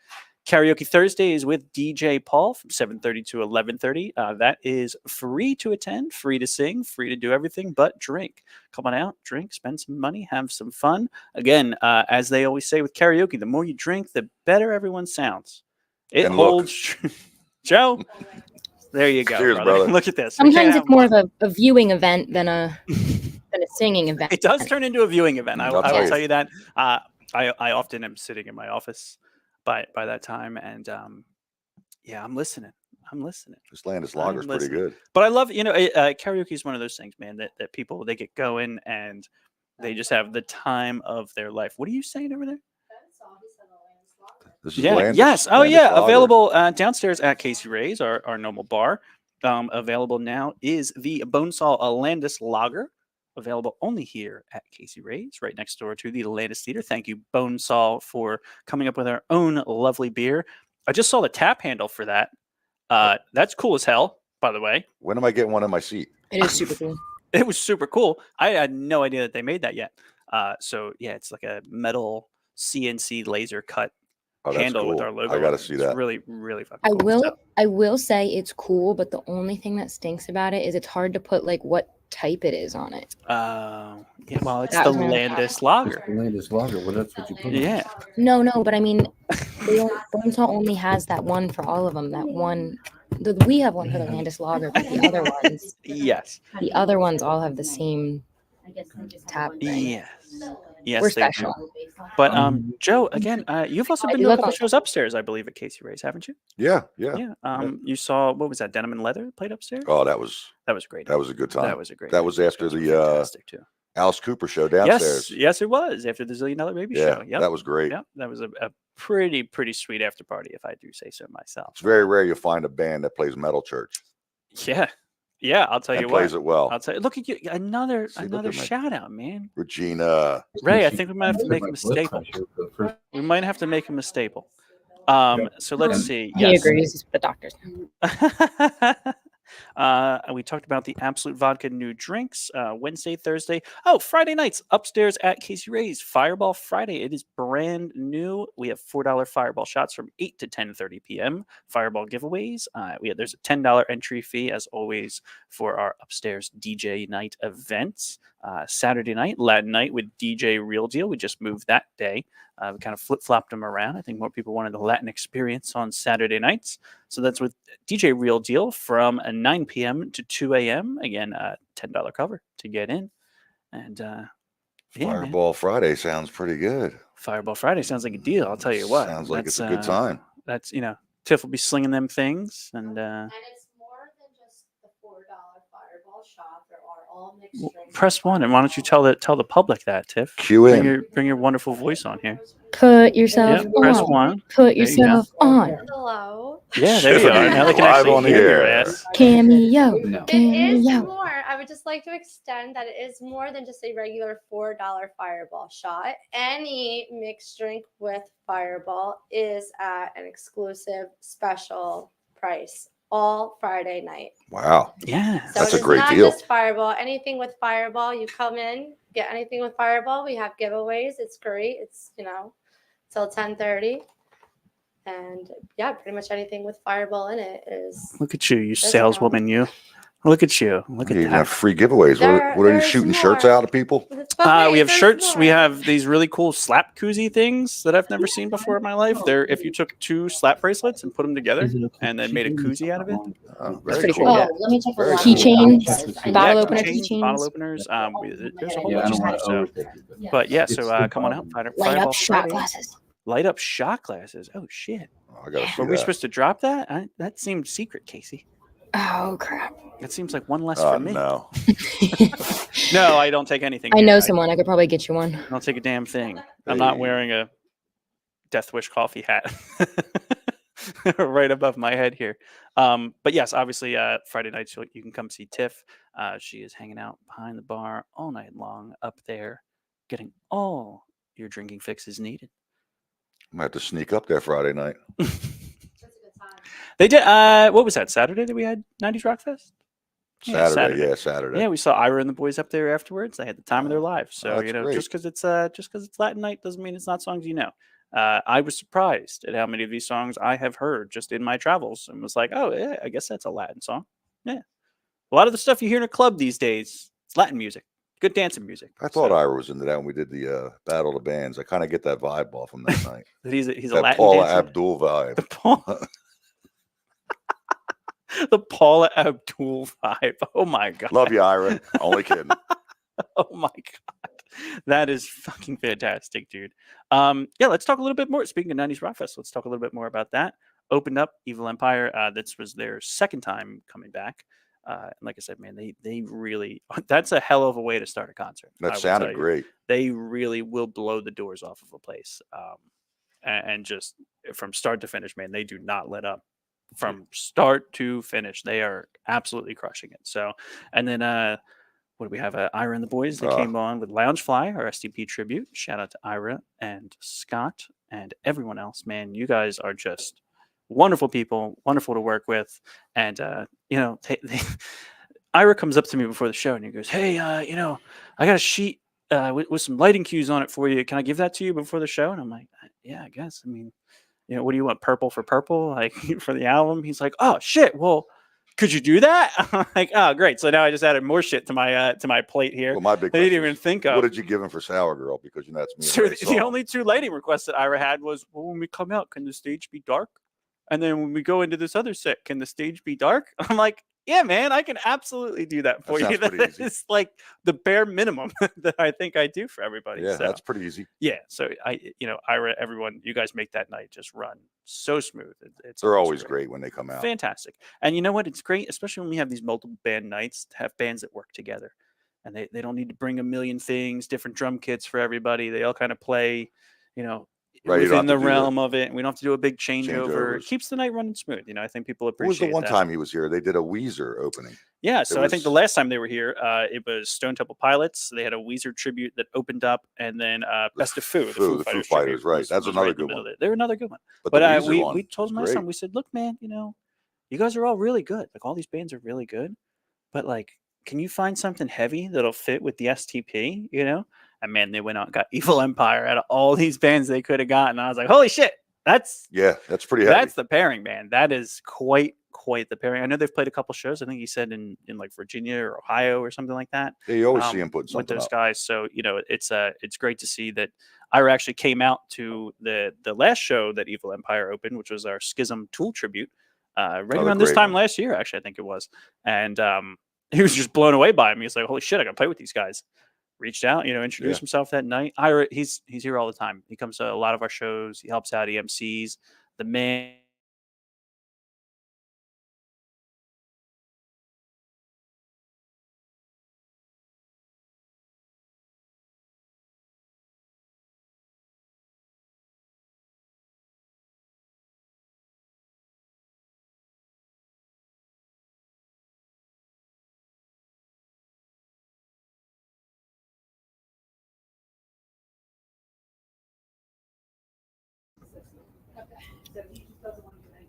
Karaoke Thursdays with DJ Paul from 7:30 to 11:30. That is free to attend, free to sing, free to do everything but drink. Come on out, drink, spend some money, have some fun. Again, as they always say with karaoke, the more you drink, the better everyone sounds. It holds. Joe, there you go. Cheers, brother. Look at this. Sometimes it's more of a viewing event than a singing event. It does turn into a viewing event. I will tell you that. I often am sitting in my office by that time, and I'm listening. This Landis Lager is pretty good. But I love, karaoke is one of those things, man, that people, they get going and they just have the time of their life. What are you saying over there? This is Landis. Yes. Oh, Landis yeah. Lager. Available downstairs at Kaycee Ray's, our normal bar. Available now is the Bonesaw Landis Lager. Available only here at Kaycee Ray's, right next door to the Landis Theater. Thank you, Bonesaw, for coming up with our own lovely beer. I just saw the tap handle for that. That's cool as hell, by the way. When am I getting one in my seat? It is super cool. It was super cool. I had no idea that they made that yet. So yeah, it's like a metal CNC laser cut handle with our logo. I gotta see that. It's really, really fucking cool. I will say it's cool, but the only thing that stinks about it is it's hard to put like what type it is on it. Well, it's the Landis Lager. The Landis Lager. Well, that's what you put. Yeah. No, but I mean, Bonesaw only has that one for all of them. That one. We have one for the Landis Lager, but the other ones. Yes. The other ones all have the same tap thing. Yes, we're special. But Joe, again, you've also been to a couple shows upstairs, I believe, at Kaycee Ray's, haven't you? Yeah. You saw, what was that? Denim and Leather played upstairs. Oh, that was great. That was a good time. That was a great. That was after the Alice Cooper show downstairs. Yes, it was after the $1 Zillion Baby show. Yep. That was great. Yep, that was a pretty sweet after party, if I do say so myself. It's very rare you find a band that plays metal church. Yeah, I'll tell you what. Plays it well. I'll tell you. Look at you, another shout out, man. Regina. Ray, I think we might have to make him a staple. We might have to make him a staple. So let's see. He agrees with the doctors. We talked about the Absolute Vodka new drinks Wednesday, Thursday. Oh, Friday nights upstairs at Kaycee Ray's Fireball Friday. It is brand new. We have $4 Fireball shots from 8 to 10:30 p.m. Fireball giveaways. There's a $10 entry fee as always for our upstairs DJ night events. Saturday night, Latin night with DJ Real Deal. We just moved that day. We kind of flip-flopped them around. I think more people wanted the Latin experience on Saturday nights. So that's with DJ Real Deal from 9 p.m. to 2 a.m. Again, $10 cover to get in. And Fireball Friday sounds pretty good. Fireball Friday sounds like a deal. I'll tell you what. Sounds like it's a good time. That's, Tiff will be slinging them things. And it's more than just the $4 Fireball shot. There are all mixed drinks. Press 1, and why don't you tell the public that, Tiff? Cue in. Bring your wonderful voice on here. Put yourself on. Press 1. Put yourself on. Hello. Yeah, there you are. Now they can Live actually on the hear your air. ass. Cameo. No. It is Cameo. more. I would just like to extend that it is more than just a regular $4 Fireball shot. Any mixed drink with Fireball is at an exclusive special price all Friday night. Wow. Yeah. So That's a it's great not deal. just Fireball. Anything with Fireball, you come in, get anything with Fireball. We have giveaways. It's great. It's till 10:30. And yeah, pretty much anything with Fireball in it is. Look at you Discount. saleswoman, you. Look at you. Look at You that. have free giveaways. What are you There's shooting shirts more. out of people? We have shirts. We have these really cool slap koozie things that I've never seen before in my life. They're if you took 2 slap bracelets and put them together and then made a koozie out of it. Oh, That's very pretty cool. cool. Oh, let me check the Very line. cool. Keychains, bottle opener keychains, bottle keychains, openers. There's a whole Yeah, I bunch don't of want stuff. to So, overtake it. but yeah, It's so the come on out. problem. light Fireball up shot Friday. glasses. Light up shot glasses. Oh shit! Oh, I gotta see Were we that. supposed to drop that? That seemed secret, Kaycee. Oh crap! That seems like one less Oh, for me. no. No, I don't take anything. I here. know someone. I could probably get you one. I don't take a damn thing. I'm not Hey. wearing a Death Wish coffee hat right above my head here. But yes, obviously, Friday nights you can come see Tiff. She is hanging out behind the bar all night long up there, getting all your drinking fixes needed. I might have to sneak up there Friday night. That's a good time. They did. What was that? Saturday that we had 90s Rock Fest? Yeah, Saturday. Saturday. Yeah, we saw Ira and the boys up there afterwards. They had the time of their lives. So that's great. just because it's Latin night doesn't mean it's not songs you know. I was surprised at how many of these songs I have heard just in my travels, and was like, oh yeah, I guess that's a Latin song. Yeah, a lot of the stuff you hear in a club these days, it's Latin music, good dancing music. I thought Ira was into that when we did the Battle of the Bands. I kind of get that vibe off him that night. He's a That Latin Paula dancer. Abdul vibe. The the Paula Abdul vibe. Oh my god. Love you, Ira. Only kidding. Oh my god. That is fucking fantastic, dude. Yeah, let's talk a little bit more. Speaking of 90s Rock Fest, let's talk a little bit more about that. Opened up Evil Empire. This was their second time coming back. And like I said, man, they really that's a hell of a way to start a concert. I That will sounded tell you. great. They really will blow the doors off of a place. And just from start to finish, man, they do not let up. From start to finish, they are absolutely crushing it. So, and then what do we have? Ira and the boys. They came on with Loungefly, our SDP tribute. Shout out to Ira and Scott and everyone else. Man, you guys are just wonderful people, wonderful to work with. And Ira comes up to me before the show and he goes, "Hey, I got a sheet with some lighting cues on it for you. Can I give that to you before the show?" And I'm like, "Yeah, I guess. I mean, what do you want? Purple for purple, like for the album?" He's like, "Oh shit, well, could you do that?" I'm like, "Oh, great." So now I just added more shit to my plate here. Well, my big I didn't question even is, think of. what did you give him for Sour Girl? Because that's me. So and Ray the saw. only 2 lighting requests that Ira had was, well, when we come out, can the stage be dark? And then when we go into this other set, can the stage be dark? I'm like, yeah, man, I can absolutely do that for That you. sounds pretty easy. It's like the bare minimum that I think I do for everybody. Yeah, So, that's pretty easy. yeah. So Ira, everyone, you guys make that night just run so smooth. It's They're always great when they come out. fantastic. And you know what? It's great, especially when we have these multiple band nights, to have bands that work together. And they don't need to bring a million things, different drum kits for everybody. They all kind of play, Right, you don't within have the to do the realm of it. And we don't have to do a big changeover. It changeovers. keeps the night running smooth. I think people What was appreciate the one that. time he was here? They did a Weezer opening. Yeah, so I think the was- last time they were here, it was Stone Temple Pilots. They had a Weezer tribute that opened up, and then Best of Foo, the Foo Fighters, tribute right. was- That's was another in the good middle one. of it. They were another good one. But But the Weezer we one told was him last great. time, we said, look, man, you guys are all really good. Like all these bands are really good, but like, can you find something heavy that'll fit with the STP? You know? And man, they went out and got Evil Empire out of all these bands they could have gotten. I was like, holy shit, that's pretty heavy. That's the pairing, man. That is quite the pairing. I know they've played a couple shows. I think you said in like Virginia or Ohio or something like that. Yeah, you always see them putting something with those up. guys. So it's great to see that Ira actually came out to the last show that Evil Empire opened, which was our Schism Tool tribute, right around this time last year. Actually, I think it was, and he was just blown away by him. He was like, "Holy shit, I got to play with these guys." Reached out, introduced himself that night. Ira, he's here all the time. He comes to a lot of our shows. He helps out. He MCs. The man.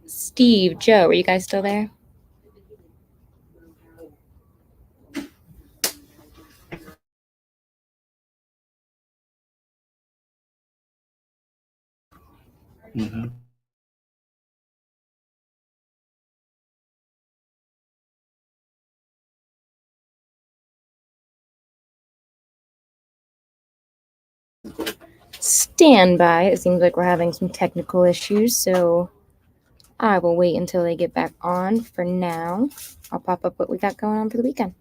Steve, Joe, are you guys still there? Mm-hmm. Stand by. It seems like we're having some technical issues, so I will wait until they get back on. For now, I'll pop up what we got going on for the weekend.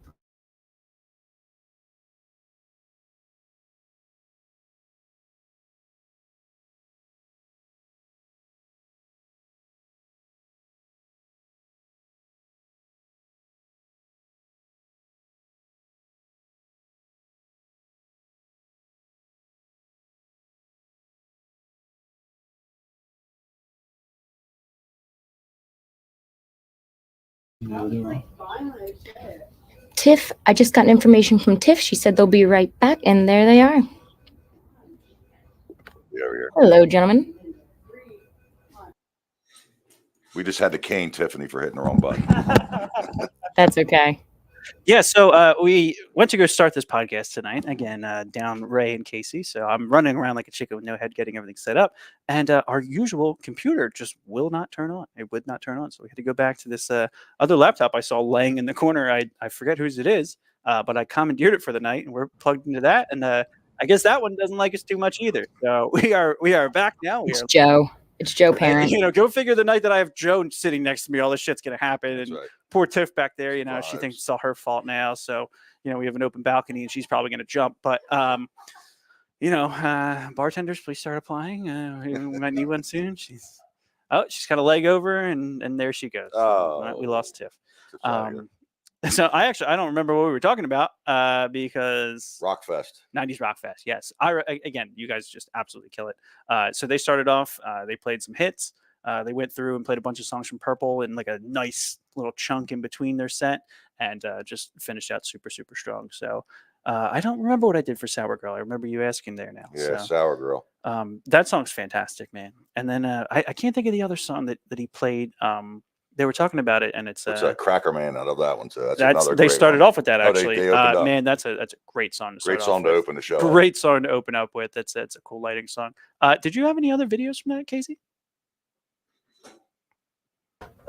Tiff, I just got information from Tiff. She said they'll be right back, and there they are. Hello, gentlemen. We just had to cane Tiffany for hitting the wrong button. That's okay. Yeah, so we went to go start this podcast tonight. Again, down Ray and Kaycee. So I'm running around like a chicken with no head, getting everything set up. And our usual computer just will not turn on. It would not turn on. So we had to go back to this other laptop I saw laying in the corner. I forget whose it is, but I commandeered it for the night, and we're plugged into that. And I guess that one doesn't like us too much either. So we are back now. It's Joe. It's Joe Parent. Go figure the night that I have Joe sitting next to me, all this shit's going to happen. And poor Tiff back there, she thinks it's all her fault now. So, we have an open balcony and she's probably going to jump. But, bartenders, please start applying. We might need one soon. She's got a leg over and there she goes. We lost Tiff. So I don't remember what we were talking about because Rockfest, 90s Rockfest. Yes. Again, you guys just absolutely kill it. So they started off, they played some hits. They went through and played a bunch of songs from Purple in like a nice little chunk in between their set and just finished out super, super strong. So I don't remember what I did for Sour Girl. I remember you asking there now. Yeah, so, Sour Girl. That song's fantastic, man. And then I can't think of the other song that he played. They were talking about it, and it's Cracker Man out of that one too. They started off with that actually. They man, that's a great song. Great song to open the show. Great song to open up with. That's a cool lighting song. Did you have any other videos from that, Kaycee?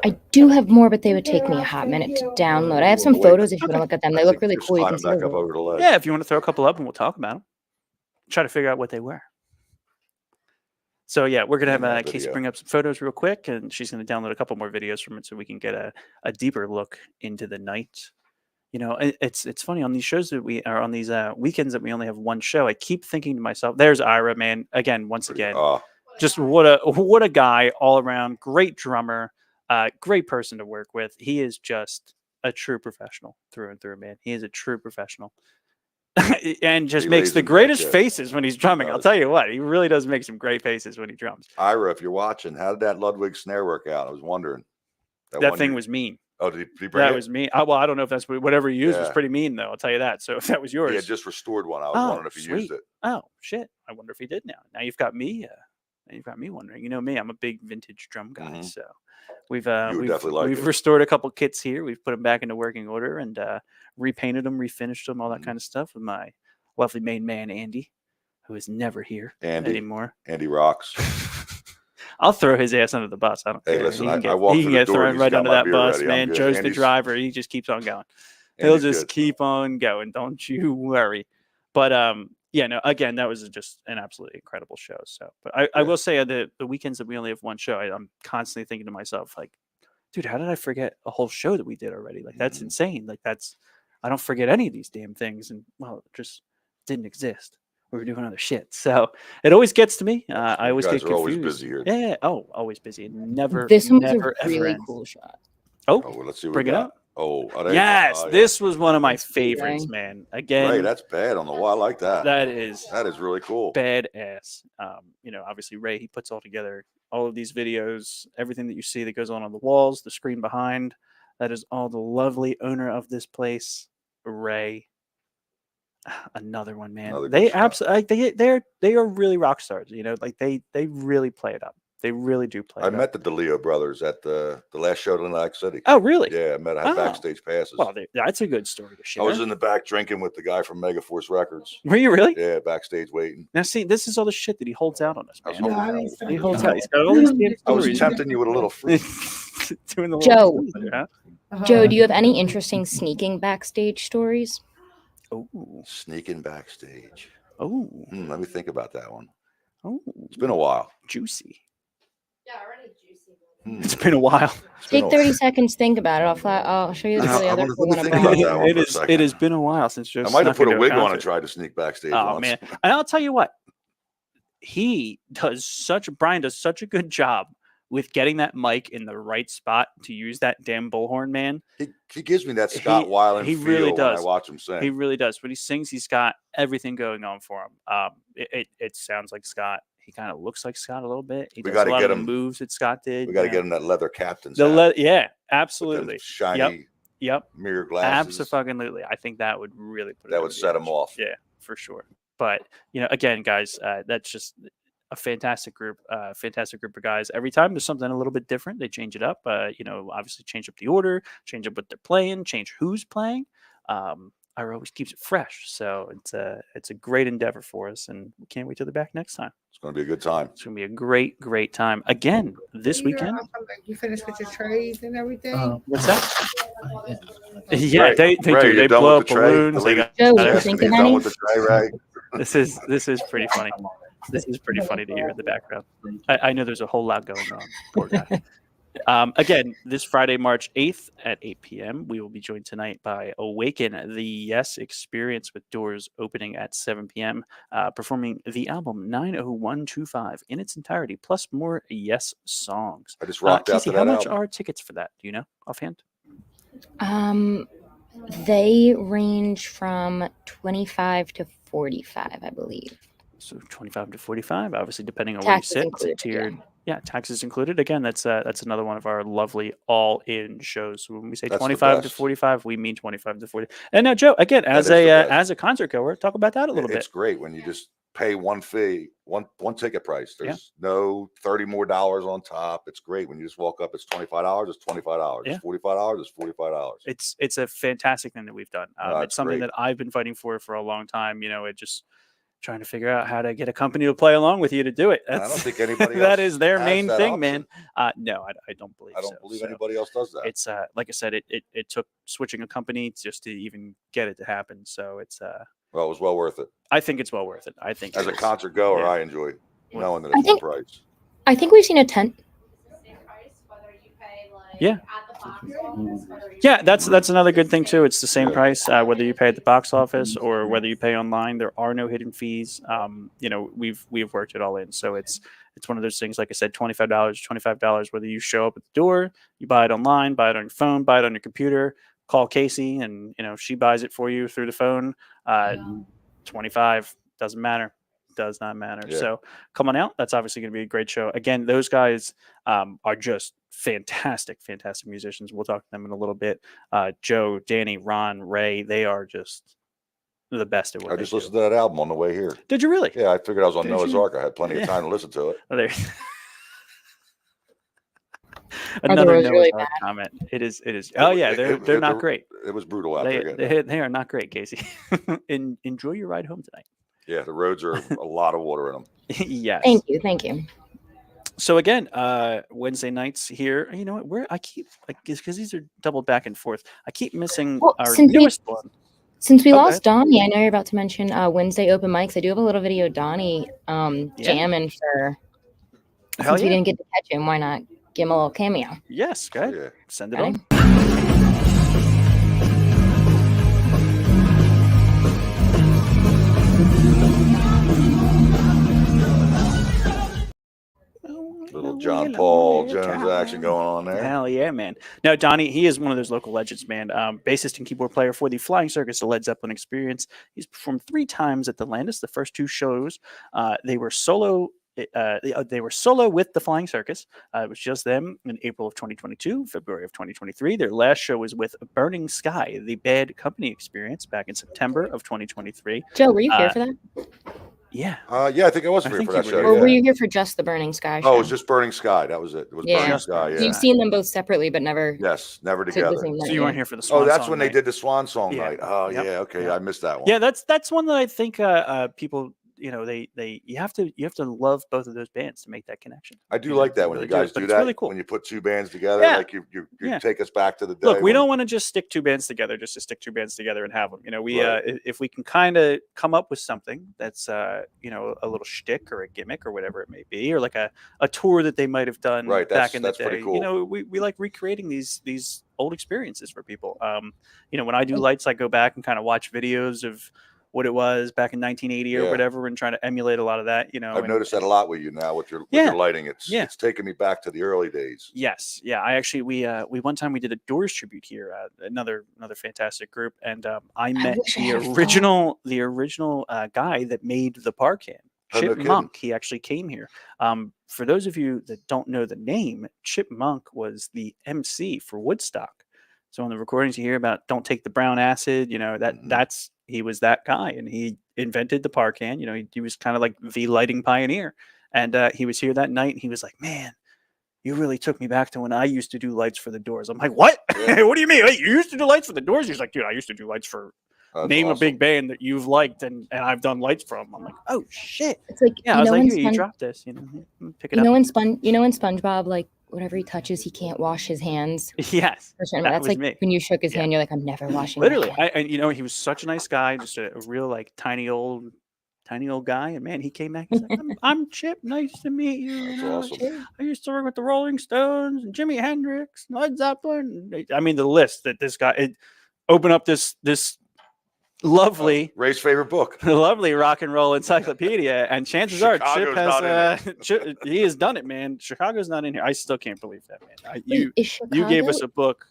I do have more, but they would take me a hot minute to download. I have some photos if you want to look at them. They look really cool. Yeah, if you want to throw a couple up and we'll talk about them. Try to figure out what they were. So yeah, we're gonna have Kaycee bring up some photos real quick, and she's gonna download a couple more videos from it so we can get a deeper look into the night. It's funny on these shows that we are on these weekends that we only have one show. I keep thinking to myself, "There's Ira, man." Once again, just what a guy all around. Great drummer, great person to work with. He is just a true professional through and through, man. He is a true professional. And just makes the greatest faces when he's drumming. I'll tell you what, he really does make some great faces when he drums. Ira, if you're watching, how did that Ludwig snare work out? I was wondering. That thing was mean. Oh, did he bring it? That was mean. I don't know if that's whatever he used was pretty mean, though. I'll tell you that. So if that was yours, he had just restored one. I was wondering if he used it. Oh shit! I wonder if he did now. Now you've got me you've got me wondering. You know me, I'm a big vintage drum guy, Mhm. so we've would definitely like we've it. restored a couple kits here. We've put them back into working order and repainted them, refinished them, all that kind of stuff with my lovely main man Andy, who is never here anymore. Andy rocks. I'll throw his ass under the bus. I don't Hey, care. listen, He can I walked he through can the get door. thrown He's right got under my that beer bus, ready. I'm man. good. Joe's the Andy's- driver. He just keeps on going. He'll Andy's just good. keep on going. Don't you worry. But yeah, no. Again, that was just an absolutely incredible show. So, but I will say the weekends that we only have one show, I'm constantly thinking to myself, like, dude, how did I forget a whole show that we did already? Like, that's insane. Like, I don't forget any of these damn things, and well, it just didn't exist. We were doing other shit, so it always gets to me. I always guys get are always confused. busy here. Yeah. Oh, always busy. It never. This one was never, a ever really ends. cool shot. Oh, Oh, well, let's see what bring we it got. up. Oh, there you go. Yes, Oh, yeah. this was one of my That's favorites, Ray. man. Again, Ray, that's bad on the wall. I like that. that is really cool. badass. Obviously Ray, he puts all together all of these videos, everything that you see that goes on the walls, the screen behind. That is all the lovely owner of this place, Ray. Another one, man. Another good They shot. absolutely they are really rock stars. Like they really play it up. They really do play. I met the DeLeo brothers at the last show in Atlantic City. Oh, really? Yeah, I had Oh. backstage passes. Well, that's a good story to share. I was in the back drinking with the guy from Megaforce Records. Were you really? Yeah, backstage waiting. Now, see, this is all the shit that he holds out on us, I was man. hoping- He holds out. He's got all these damn I was stories. tempting you with a little free. Doing the Joe. little teaser, huh? Joe, do you have any interesting sneaking backstage stories? Oh, Sneaking backstage. oh, Let me think about that one. oh, It's been a while. juicy. Yeah, already juicy. It's been a while. It's been Take a- 30 seconds, think about it. I'll show you the I'm other gonna- cool let one me I think brought. about that one for a It second. has been a while since Joe I might have snuck put a into wig on and concert. tried to sneak backstage Oh once. man, and I'll tell you what, Brian does such a good job with getting that mic in the right spot to use that damn bullhorn, man. He gives me that Scott Weiland he feel really when I does. watch him sing. He really does. When he sings, he's got everything going on for him. It sounds like Scott. He kind of looks like Scott a little bit. He We does gotta a lot get of the him- moves that Scott did. We got to you get know. him that leather captain's The hat yeah, with them absolutely. shiny Yep. mirror glasses. Absolutely. I think that would really put it That over would the set him edge. off. Yeah, for sure. But again, guys, that's just a fantastic group of guys. Every time there's something a little bit different, they change it up. Obviously change up the order, change up what they're playing, change who's playing. Ira always keeps it fresh. So it's a great endeavor for us, and we can't wait till they're back next time. It's going to be a good time. It's going to be a great time. Again, this weekend. You finished with your trays and everything? What's that? Yeah. Yeah, they Ray, do. you They done blow with up the tray? balloons. The They lady- got Joe, got you everything. think He's of done any? with the tray, Ray. This is pretty funny. This is pretty funny to hear in the background. I know there's a whole lot going on. Poor guy. Again, this Friday, March 8th at 8 p.m., we will be joined tonight by Awaken, the Yes Experience, with doors opening at 7 p.m., performing the album 90125 in its entirety, plus more Yes songs. I just rocked out to Kaycee, that how much album. are tickets for that? Do you know offhand? They range from 25 to 45, I believe. So 25 to 45, obviously, depending on Taxes where you sit. included, It's tiered. Yeah, taxes included. Again, that's another one of our lovely all-in shows. So when we say That's the 25 to best. 45, we mean 25 to 40. And now, Joe, again, That is as the best. a concert goer, talk about that a little It's bit. great when you just pay one fee, one ticket price. Yeah. There's no $30 more on top. It's great when you just walk up. It's $25. It's $25. Yeah. It's $45. It's $45. It's a fantastic thing that we've done. No, It's it's something great. that I've been fighting for a long time. It just trying to figure out how to get a company to play along with you to do it. And I That's, don't think anybody that else is their has main that thing, option. man. No, I don't believe I don't so. believe So anybody else does that. it's like I said, it took switching a company just to even get it to happen. So it's Well, it was well worth it. I think it's well worth it. I think As a it is. concert goer, Yeah. I enjoy knowing that I it's think- one price. I think we've seen a tent. Same price, whether you pay Yeah. at the box office, whether you Yeah, pay- that's another good thing too. It's the same Yeah. price whether you pay at the box office or whether you pay online. There are no hidden fees. We've worked it all in, so it's one of those things. Like I said, $25, whether you show up at the door, you buy it online, buy it on your phone, buy it on your computer. Call Kaycee, and she buys it for you through the phone. 25 doesn't matter. Does not matter. Yeah. So come on out. That's obviously going to be a great show. Again, those guys are just fantastic musicians. We'll talk to them in a little bit. Joe, Danny, Ron, Ray, they are just the best at what I they just do. listened to that album on the way here. Did you really? Yeah, I figured I was on Did Noah's you? Ark. I had plenty of time to listen to it. Oh, there. the Another roads Noah's really Ark comment. It is. Oh yeah, they're not great. It was brutal out there. They are not great, Kaycee. Enjoy your ride home tonight. Yeah, the roads are a lot of water in them. Yes. Thank you. So again, Wednesday nights here. You know what? Because these are doubled back and forth. I keep missing our newest one. Since we lost Donny, I know you're about to mention Wednesday open mics. I do have a little video of Donny jamming for. Since we didn't get to catch him, why not give him a little cameo? Yes, go ahead. Yeah. Send it on. Little John Paul Jones action going on there. Hell yeah, man. Now, Donny, he is one of those local legends, man. Bassist and keyboard player for the Flying Circus, the Led Zeppelin Experience. He's performed 3 times at the Landis. The first 2 shows, they were solo. They were solo with the Flying Circus. It was just them in April of 2022, February of 2023. Their last show was with Burning Sky, the Bad Company Experience, back in September of 2023. Joe, were you here for that? Yeah. Yeah, I think I was here for that show. Or were you here for just the Burning Sky show? Oh, it was just Burning Sky. That was it. It was Burning Sky. Yeah. You've seen them both separately, but never. Yes, never together. So you weren't here for the Swan Oh, that's Song when night. they did the Swan Song night. Oh, Yep. yeah. Okay, I missed that one. Yeah, that's one that I think people, you know, you have to love both of those bands to make that connection. I do like that when you guys do that. Really cool. When you put 2 bands together, Yeah. like you take us back to the day. Look, we don't want to just stick 2 bands together just to stick 2 bands together and have them. You know, if we can kind of come up with something that's you know, a little shtick or a gimmick or whatever it may be, or like a tour that they might have done back in the day. Pretty cool. You know, we like recreating these old experiences for people. You know, when I do lights, I go back and kind of watch videos of what it was back in 1980 or whatever, and trying to emulate a lot of that. You know, I've noticed that a lot with you now with your lighting. It's taken me back to the early days. Yes, yeah. I actually we one time we did a Doors tribute here, another fantastic group, and I met the original guy that made the bar can. Chip Monk. He actually came here. For those of you that don't know the name, Chip Monk was the MC for Woodstock. So in the recordings you hear about "Don't Take the Brown Acid," you know, he was that guy, and he invented the par can. You know, he was kind of like the lighting pioneer, and he was here that night, and he was like, "Man, you really took me back to when I used to do lights for the Doors." I'm like, "What? Yeah. What do you mean? Hey, you used to do lights for the Doors?" He's like, "Dude, I used to do lights for name a big band that you've liked and I've done lights from." I'm like, "Oh shit!" It's like, yeah, I was like, "Here, you dropped this. You know, pick it up." You know when SpongeBob, like, whatever he touches, he can't wash his hands. Yes, that's like me. When you shook his hand, you're like, "I'm never washing." Literally, and you know, he was such a nice guy, just a real like tiny old guy. And man, he came back. He's like, I'm Chip. Nice to meet you. That's awesome. I used to work with the Rolling Stones and Jimi Hendrix, Led Zeppelin. I mean, the list that this guy opened up this lovely Ray's favorite book, the lovely rock and roll encyclopedia, and chances are Chip has he has done it, man. Chicago's not in here. I still can't believe that, man. You gave us a book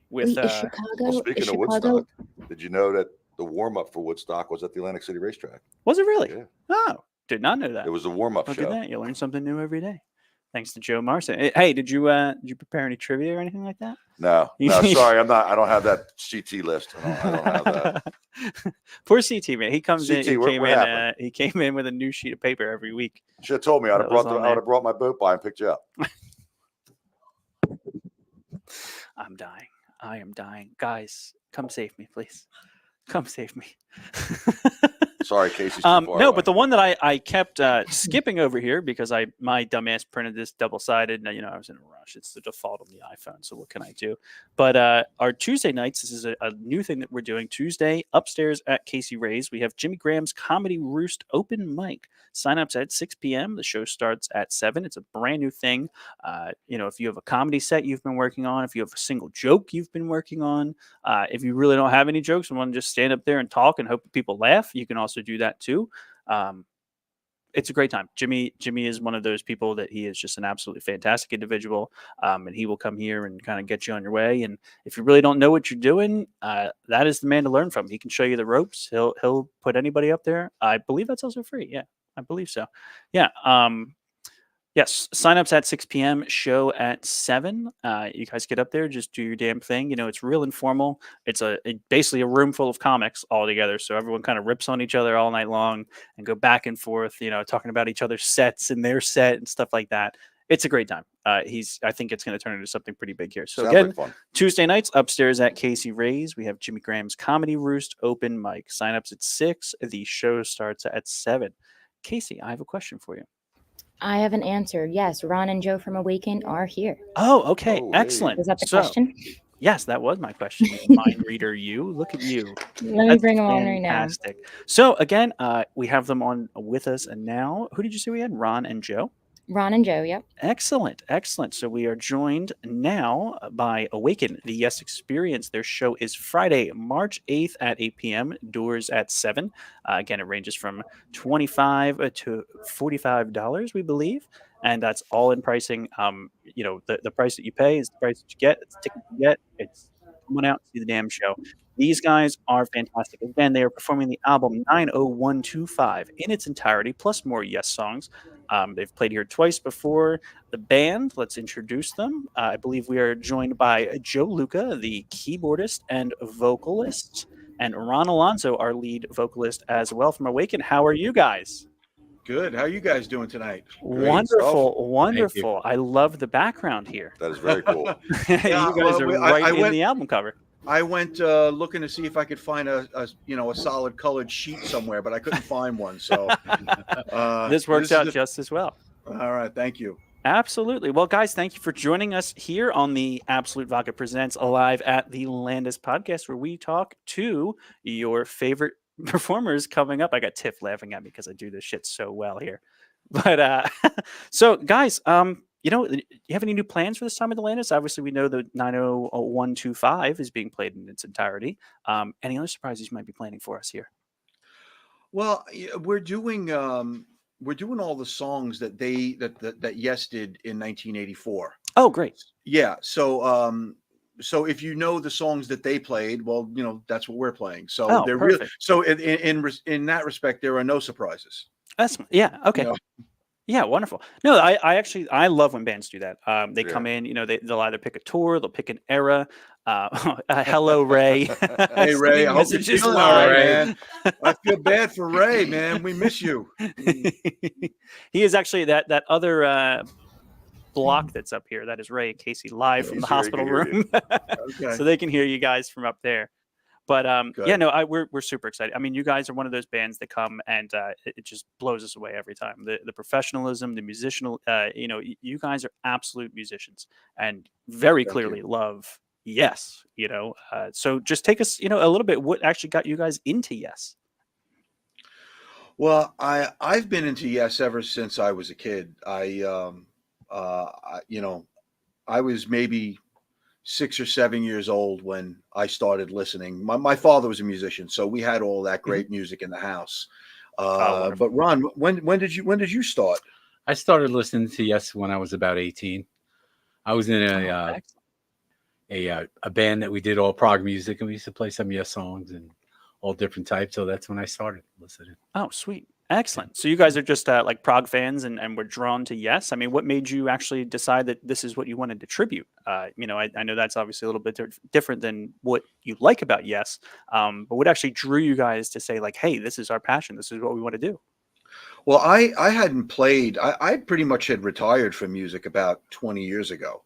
with Chicago. Well, speaking of Woodstock, did you know that the warm up for Woodstock was at the Atlantic City racetrack? Was it really? Yeah. Oh, did not know that. It was a warm up show. Look at that. You learn something new every day. Thanks to Joe Morrison. Hey, did you prepare any trivia or anything like that? No, sorry, I'm not. I don't have that CT list. I don't have that. Poor CT, man. He comes in. He came in with a new sheet of paper every week. Should have told me. I would have brought my boat by and picked you up. I'm dying. I am dying. Guys, come save me, please. Come save me. Sorry, Kaycee's no, but the one that I kept skipping over here because my dumbass printed this double-sided. You know, I was in a rush. It's the default on the iPhone, so what can I do? But our Tuesday nights, this is a new thing that we're doing. Tuesday, upstairs at Kaycee Ray's, we have Jimmy Graham's Comedy Roost open mic. Sign-ups at 6 p.m. The show starts at 7. It's a brand new thing. You know, if you have a comedy set you've been working on, if you have a single joke you've been working on, if you really don't have any jokes and want to just stand up there and talk and hope people laugh, you can also do that too. It's a great time. Jimmy is one of those people that he is just an absolutely fantastic individual, and he will come here and kind of get you on your way. And if you really don't know what you're doing, that is the man to learn from. He can show you the ropes. He'll put anybody up there. I believe that's also free. Yeah, I believe so. Yeah. Yes, signups at 6 p.m. Show at 7. You guys get up there, just do your damn thing. It's real informal. It's basically a room full of comics all together, so everyone kind of rips on each other all night long and go back and forth. Talking about each other's sets and their set and stuff like that. It's a great time. I think it's going to turn into something pretty big here. So Sounds again, like fun. Tuesday nights upstairs at Kaycee Ray's, we have Jimmy Graham's Comedy Roost open mic. Signups at 6. The show starts at 7. Kaycee, I have a question for you. I have an answer. Yes, Ron and Joe from Awaken are here. Oh, okay. Oh, Excellent. Was that the question? Yes, that was my question. Mind reader, you. Look at you. Let me bring them on right now. Fantastic. So, again, we have them on with us. And now, who did you say we had? Ron and Joe? Ron and Joe, yep. Excellent. Excellent. So we are joined now by Awaken, the Yes Experience. Their show is Friday, March 8th at 8 p.m., doors at 7. Again, it ranges from $25 to $45, we believe. And that's all in pricing. The price that you pay is the price that you get. It's the ticket you get. It's come on out and see the damn show. These guys are fantastic. Again, they are performing the album 90125 in its entirety, plus more Yes songs. They've played here twice before. The band, let's introduce them. I believe we are joined by Joe Luca, the keyboardist and vocalist, and Ron Alonso, our lead vocalist as well from Awaken. How are you guys? Good. How are you guys doing tonight? Wonderful, wonderful. I love the background here. That is very cool. You guys are right in the album cover. I went looking to see if I could find a solid colored sheet somewhere, but I couldn't find one. So this works out just as well. All right, thank you. Absolutely. Well, guys, thank you for joining us here on the Absolute Vodka Presents Alive at the Landis podcast, where we talk to your favorite performers coming up. I got Tiff laughing at me because I do this shit so well here. But so, guys, you have any new plans for this time at the Landis? Obviously, we know the 90125 is being played in its entirety. Any other surprises you might be planning for us here? Well, we're doing all the songs that Yes did in 1984. Oh, great. Yeah. So if you know the songs that they played, well, that's what we're playing. So they're really, so in that respect, there are no surprises. That's okay. Yeah, wonderful. No, I love when bands do that. They come in, they'll either pick a tour, they'll pick an era. Hello, Ray. Hey, Ray. I hope you're feeling all right, man. I feel bad for Ray, man. We miss you. He is actually that other block that's up here. That is Ray and Kaycee live from the hospital room. Okay. So they can hear you guys from up there. But we're super excited. I mean, you guys are one of those bands that come and it just blows us away every time. The professionalism, the musicianal, you guys are absolute musicians and very clearly love Yes. So just take us, a little bit. What actually got you guys into Yes? Well, I've been into Yes ever since I was a kid. I was maybe 6 or 7 years old when I started listening. My father was a musician, so we had all that great music in the house. But Ron, when did you start? I started listening to Yes when I was about 18. I was in a band that we did all prog music, and we used to play some Yes songs and all different types. So that's when I started listening. Oh, sweet. Excellent. So you guys are just like prog fans and were drawn to Yes. I mean, what made you actually decide that this is what you wanted to tribute? I know that's obviously a little bit different than what you like about Yes. But what actually drew you guys to say like, hey, this is our passion. This is what we want to do. Well, I hadn't played. I pretty much had retired from music about 20 years ago.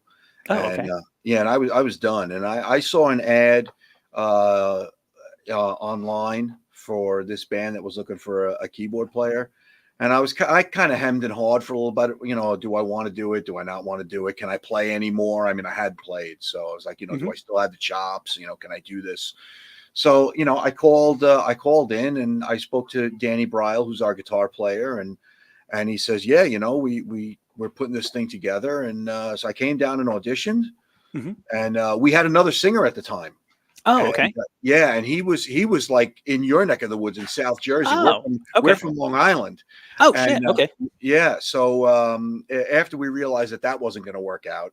Oh, okay. And I was done. And I saw an ad online for this band that was looking for a keyboard player. And I kind of hemmed and hawed for a little bit, do I want to do it? Do I not want to do it? Can I play anymore? I mean, I had played. So I was like, do I still have the chops? Can I do this? So, I called in and I spoke to Danny Bryle, who's our guitar player. And he says, yeah, we're putting this thing together. And so I came down and auditioned and we had another singer at the time. Oh, okay. And he was like in your neck of the woods in South Jersey. Oh, we're from Long Island. Oh, shit. Okay. Yeah. So after we realized that wasn't going to work out,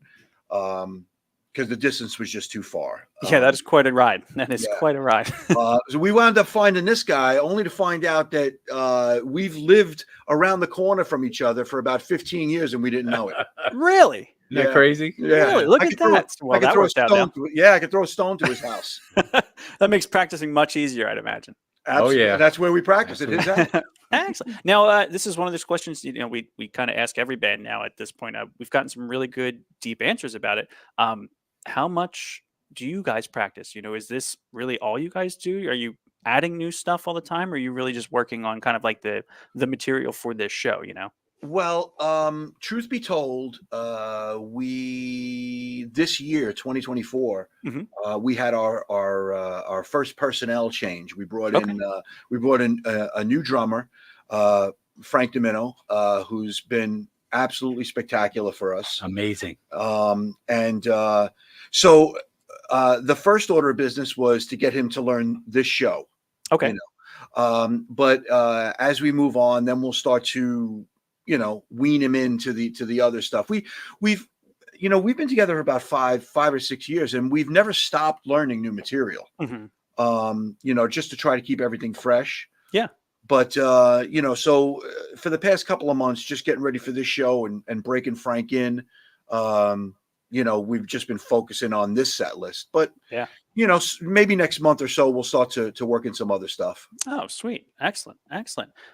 because the distance was just too far. Yeah, that is quite a ride. That is yeah. quite a ride. So we wound up finding this guy, only to find out that we've lived around the corner from each other for about 15 years and we didn't know it. Really? Isn't that crazy? Yeah. Really? Look at that. I could throw a stone I could throw a stone to his house. That makes practicing much easier, I'd imagine. Absolutely. Oh, yeah. That's where we practice at his house. Excellent. Now, this is one of those questions, we kind of ask every band now at this point. We've gotten some really good, deep answers about it. How much do you guys practice? Is this really all you guys do? Are you adding new stuff all the time? Or are you really just working on kind of like the material for this show, Well, truth be told, this year, 2024, we had our first personnel change. We brought in a new drummer, Frank Domino, who's been absolutely spectacular for us. Amazing. So the first order of business was to get him to learn this show. Okay. But as we move on, then we'll start to wean him into the other stuff. We've been together for about five or 6 years, and we've never stopped learning new material. Just to try to keep everything fresh. Yeah. But so for the past couple of months, just getting ready for this show and breaking Frank in, we've just been focusing on this set list. But yeah, maybe next month or so we'll start to work in some other stuff. Oh, sweet. Excellent.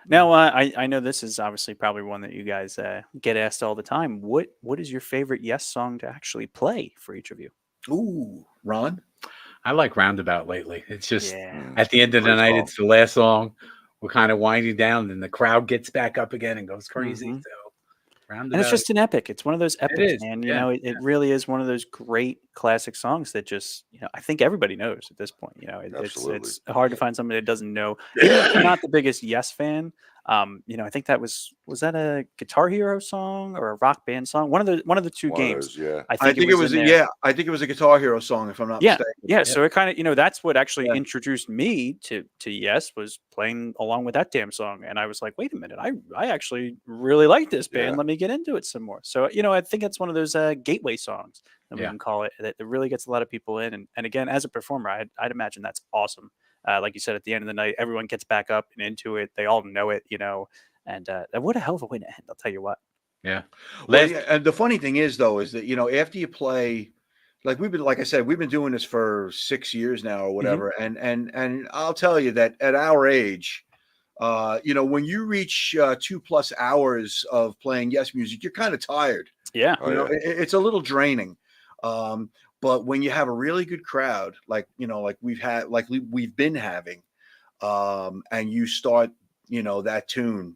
Now, I know this is obviously probably one that you guys get asked all the time. What is your favorite Yes song to actually play for each of you? Ooh, Ron? I like Roundabout lately. It's just at the end of the night, it's the last song. We're kind of winding down, and the crowd gets back up again and goes crazy. So And it's just an epic. It's one of those epics, man. It really is one of those great classic songs that just, I think everybody knows at this point. It's hard to find somebody that doesn't know. Even if you're not the biggest Yes fan, I think that was that a Guitar Hero song or a Rock Band song? One of the two games. I think it was a Guitar Hero song, if I'm not mistaken. Yeah. So it kind of, that's what actually introduced me to Yes, was playing along with that damn song. And I was like, wait a minute, I actually really like this band. Let me get into it some more. So, I think it's one of those gateway songs that we can call it, that really gets a lot of people in. And again, as a performer, I'd imagine that's awesome. Like you said, at the end of the night, everyone gets back up and into it. They all know it, and what a hell of a way to end. I'll tell you what. Yeah. And the funny thing is, though, is that, after you play, like I said, we've been doing this for 6 years now or whatever. And I'll tell you that at our age, when you reach 2+ hours of playing Yes music, you're kind of tired. Yeah. It's a little draining. But when you have a really good crowd, like we've been having, and you start, that tune,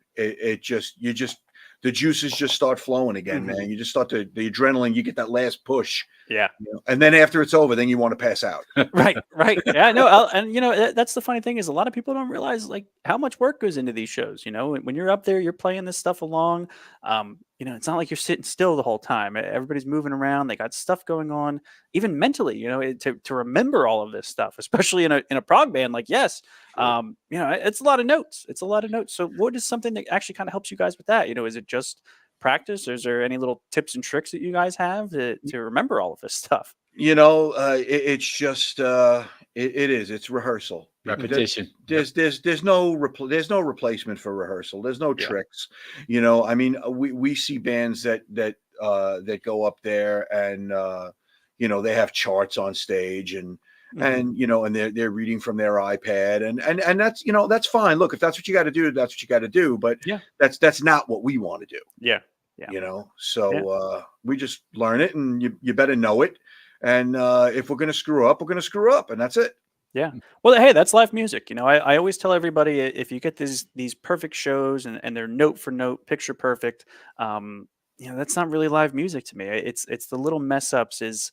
the juices just start flowing again, man. You just start the adrenaline, you get that last push. Yeah. And then after it's over, then you want to pass out. Right. Yeah, no. And that's the funny thing, is a lot of people don't realize like how much work goes into these shows. When you're up there, you're playing this stuff along. It's not like you're sitting still the whole time. Everybody's moving around. They got stuff going on, even mentally, to remember all of this stuff, especially in a prog band like Yes. It's a lot of notes. So what is something that actually kind of helps you guys with that? Is it just practice, or is there any little tips and tricks that you guys have to remember all of this stuff? It's just it's rehearsal, repetition. There's no replacement for rehearsal. There's no tricks. I mean, we see bands that go up there and they have charts on stage and they're reading from their iPad and that's that's fine. Look, if that's what you got to do, that's what you got to do. But that's not what we want to do. Yeah. So we just learn it, and you better know it. And if we're gonna screw up, and that's it. Yeah. Well, hey, that's live music. I always tell everybody, if you get these perfect shows and they're note for note, picture perfect, that's not really live music to me. It's the little mess ups is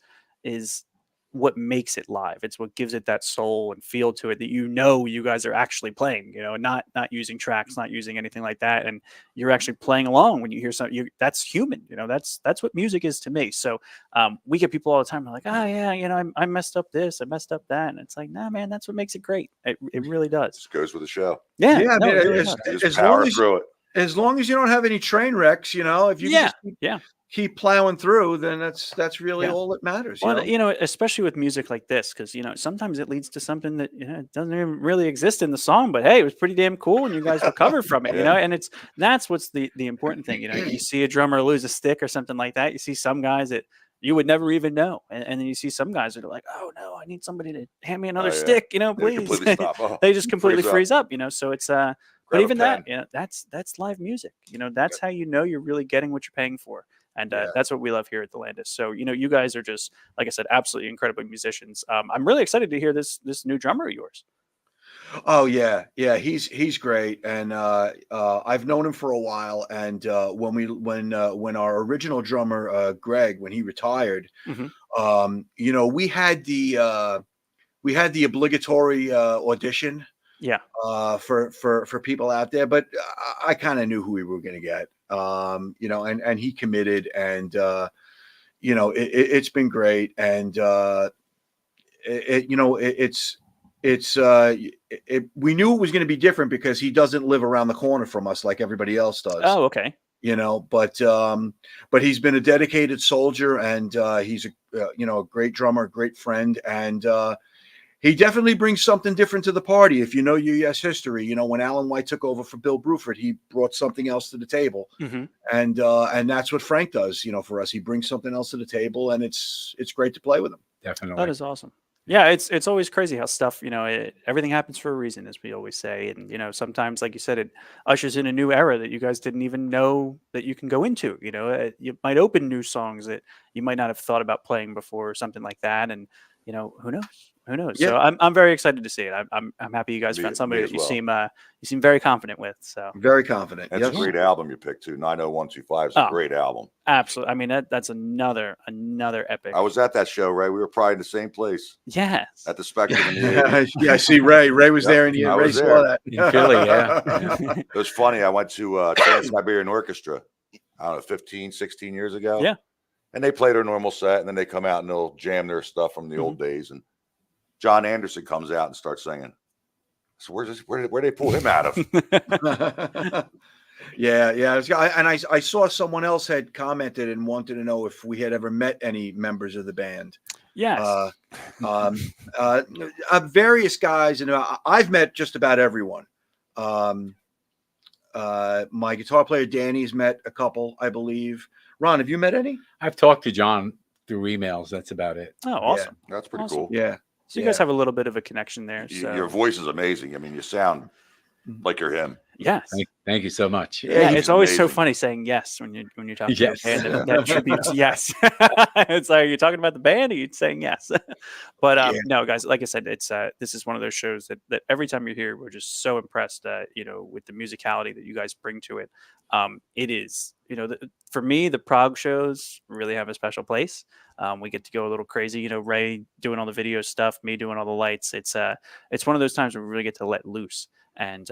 what makes it live. It's what gives it that soul and feel to it, that you guys are actually playing, not using tracks, not using anything like that, and you're actually playing along when you hear something. That's human, that's what music is to me. So we get people all the time, they're like, oh yeah, I messed up this, I messed up that, and it's like, nah, man, that's what makes it great. It really does. Just goes with the show. Yeah. I mean, as long as as long as you don't have any train wrecks, if you just keep plowing through, then that's really all that matters. Well, especially with music like this, because sometimes it leads to something that doesn't even really exist in the song, but hey, it was pretty damn cool, and you guys recovered from it, and that's what's the important thing. You see a drummer lose a stick or something like that. You see some guys that you would never even know, and then you see some guys that are like, oh no, I need somebody to hand me another stick, please. They just completely freeze up, so it's but even that, that's live music. That's how you're really getting what you're paying for. And that's what we love here at the Landis. So, you guys are just, like I said, absolutely incredible musicians. I'm really excited to hear this new drummer of yours. Oh yeah, he's great, and I've known him for a while. And when our original drummer Greg, when he retired, we had the obligatory audition. Yeah. For people out there, but I kind of knew who we were going to get. And he committed, and it's been great, and we knew it was going to be different because he doesn't live around the corner from us like everybody else does. Oh, okay. But he's been a dedicated soldier, and he's a great drummer, great friend, and he definitely brings something different to the party. If you know UES history, when Alan White took over for Bill Bruford, he brought something else to the table, and that's what Frank does. For us, he brings something else to the table, and it's great to play with him. Definitely, that is awesome. Yeah, it's always crazy how stuff, everything happens for a reason, as we always say, and sometimes, like you said, it ushers in a new era that you guys didn't even know that you can go into. You might open new songs that you might not have thought about playing before, or something like that, and who knows. Who knows? Yeah. So I'm very excited to see it. I'm happy you guys found somebody that you seem very confident with. So very confident. That's a great album you picked too. 90125 is a great album. Absolutely. I mean that's another epic. I was at that show, Ray. We were probably in the same place. Yes. At the Spectrum. In the yeah, I see Ray. Ray was there, and Ray saw that in Philly. Yeah. It was funny. I went to Trans-Siberian Orchestra. I don't know, 15, 16 years ago. Yeah. And they play their normal set, and then they come out and they'll jam their stuff from the old days. And John Anderson comes out and starts singing. So where they pull him out of? Yeah. And I saw someone else had commented and wanted to know if we had ever met any members of the band. Yes. Various guys, and I've met just about everyone. My guitar player Danny's met a couple, I believe. Ron, have you met any? I've talked to John through emails. That's about it. Oh, awesome. Yeah, that's pretty cool. Yeah. So you guys have a little bit of a connection there. So. Your voice is amazing. I mean, you sound like you're him. Yes. Thank you so much. Yeah, it's always amazing. So funny saying yes when you're talking about the band. That tributes yes. It's like you're talking about the band, or you're saying yes. But no, guys, like I said, it's this is one of those shows that every time you're here, we're just so impressed. With the musicality that you guys bring to it. It is, for me, the Prague shows really have a special place. We get to go a little crazy. Ray doing all the video stuff, me doing all the lights. It's one of those times where we really get to let loose. And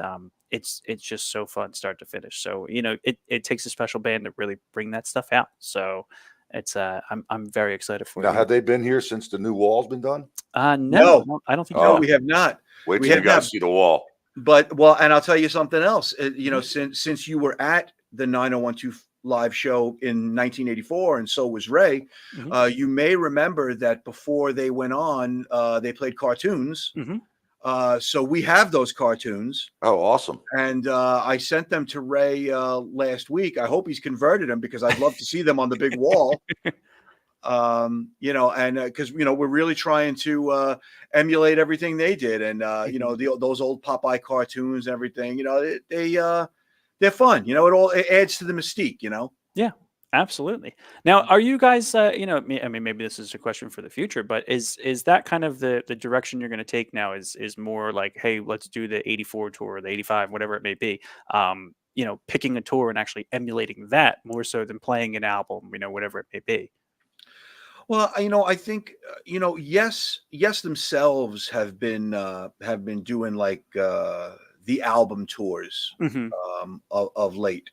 it's just so fun start to finish. So it takes a special band to really bring that stuff out. So it's I'm very excited for it. Now, have they been here since the new wall's been done? No, I don't think. No, we have not. Wait till you guys see the wall. But and I'll tell you something else. Since you were at the 9012 live show in 1984, and so was Ray, you may remember that before they went on, they played cartoons. So we have those cartoons. Oh, awesome. And I sent them to Ray last week. I hope he's converted them because I'd love to see them on the big wall. And because we're really trying to emulate everything they did, and those old Popeye cartoons and everything. They're fun. It adds to the mystique. Yeah. Absolutely. Now, are you guys, I mean, maybe this is a question for the future, but is that kind of the direction you're going to take now is more like, hey, let's do the 84 tour, the 85, whatever it may be, picking a tour and actually emulating that more so than playing an album, whatever it may be? Well, I think, yes themselves have been doing like the album tours of late.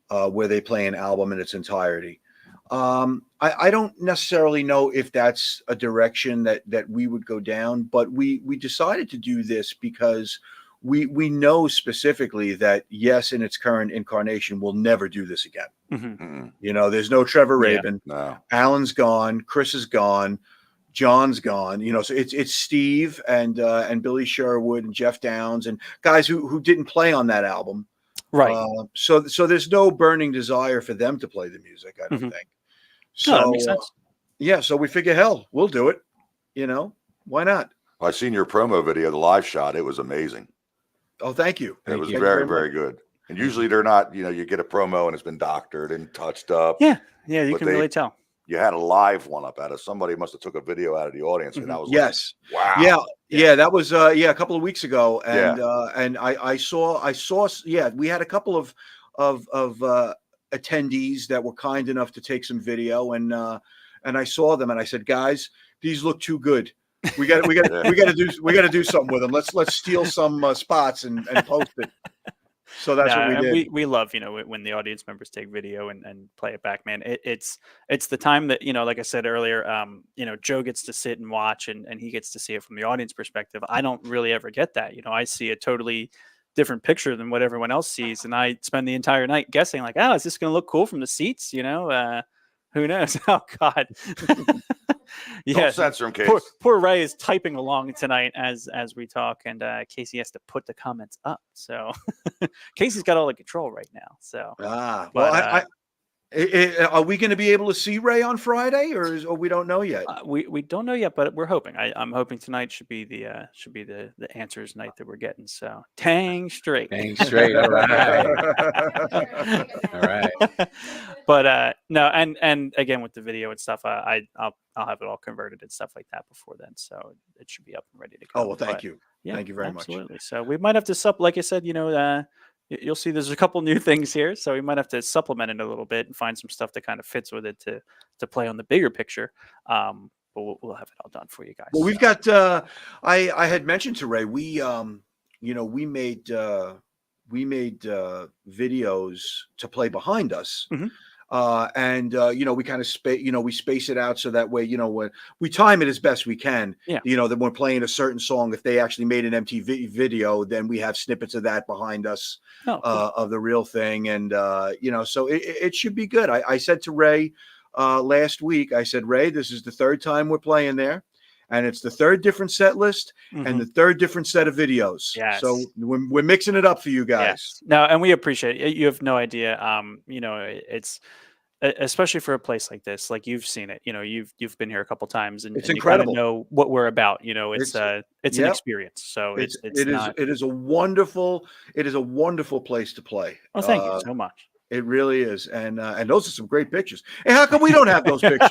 Where they play an album in its entirety. I don't necessarily know if that's a direction that we would go down, but we decided to do this because we know specifically that Yes, in its current incarnation, will never do this again. Mm-hmm. You know, there's no Trevor Rabin. No. Alan's gone. Chris is gone. John's gone. You know, so it's Steve and Billy Sherwood and Jeff Downs and guys who didn't play on that album. Right. So there's no burning desire for them to play the music, I don't think. So that makes sense. Yeah, so we figure, hell, we'll do it. You know, why not? I seen your promo video, the live shot. It was amazing. Oh, thank you. It was very, very good. And usually they're not, you know, you get a promo and it's been doctored and touched up. Yeah. Yeah. You can really tell. You had a live one up at us. Somebody must have took a video out of the audience. And I was yes. Like, wow. Yeah. That was, a couple of weeks ago. And, I saw, we had a couple of attendees that were kind enough to take some video and I saw them and I said, guys, these look too good. We got to do something with them. Let's steal some spots and post it. So that's what we did. We love, you know, when the audience members take video and play it back, man. It's the time that, you know, like I said earlier, you know, Joe gets to sit and watch and he gets to see it from the audience perspective. I don't really ever get that. You know, I see a totally different picture than what everyone else sees. And I spend the entire night guessing like, oh, is this going to look cool from the seats? You know, who knows? Oh God. Yeah, censor him, Case. Poor Ray is typing along tonight as we talk, and Kaycee has to put the comments up. So Casey's got all the control right now. So are we going to be able to see Ray on Friday, or we don't know yet? We don't know yet, but we're hoping. I'm hoping tonight should be the answers night that we're getting. So dang straight. All right. All right. But no, and again with the video and stuff, I'll have it all converted and stuff like that before then, so it should be up and ready to go. Oh well, thank you. Yeah, thank you very much. Absolutely. So we might have to like I said, you know, you'll see there's a couple new things here, so we might have to supplement it a little bit and find some stuff that kind of fits with it to play on the bigger picture. But we'll have it all done for you guys. Well, we've got. I had mentioned to Ray, we made videos to play behind us. Mm-hmm. We kind of we space it out so that way, you know, when we time it as best we can, you know, that we're playing a certain song. If they actually made an MTV video, then we have snippets of that behind us, cool. Of the real thing. And, you know, so it should be good. I said to Ray last week, I said, Ray, this is the third time we're playing there. And it's the third different set list and the third different set of videos. Yes. So we're mixing it up for you guys. Yes. No, and we appreciate it. You have no idea. You know, it's especially for a place like this, like you've seen it. You know, you've been here a couple times, and it's and incredible. You know what we're about. You know, it's an experience. So it is a wonderful place to play. Oh, thank you so much. It really is, and those are some great pictures. Hey, how come we don't have those pictures?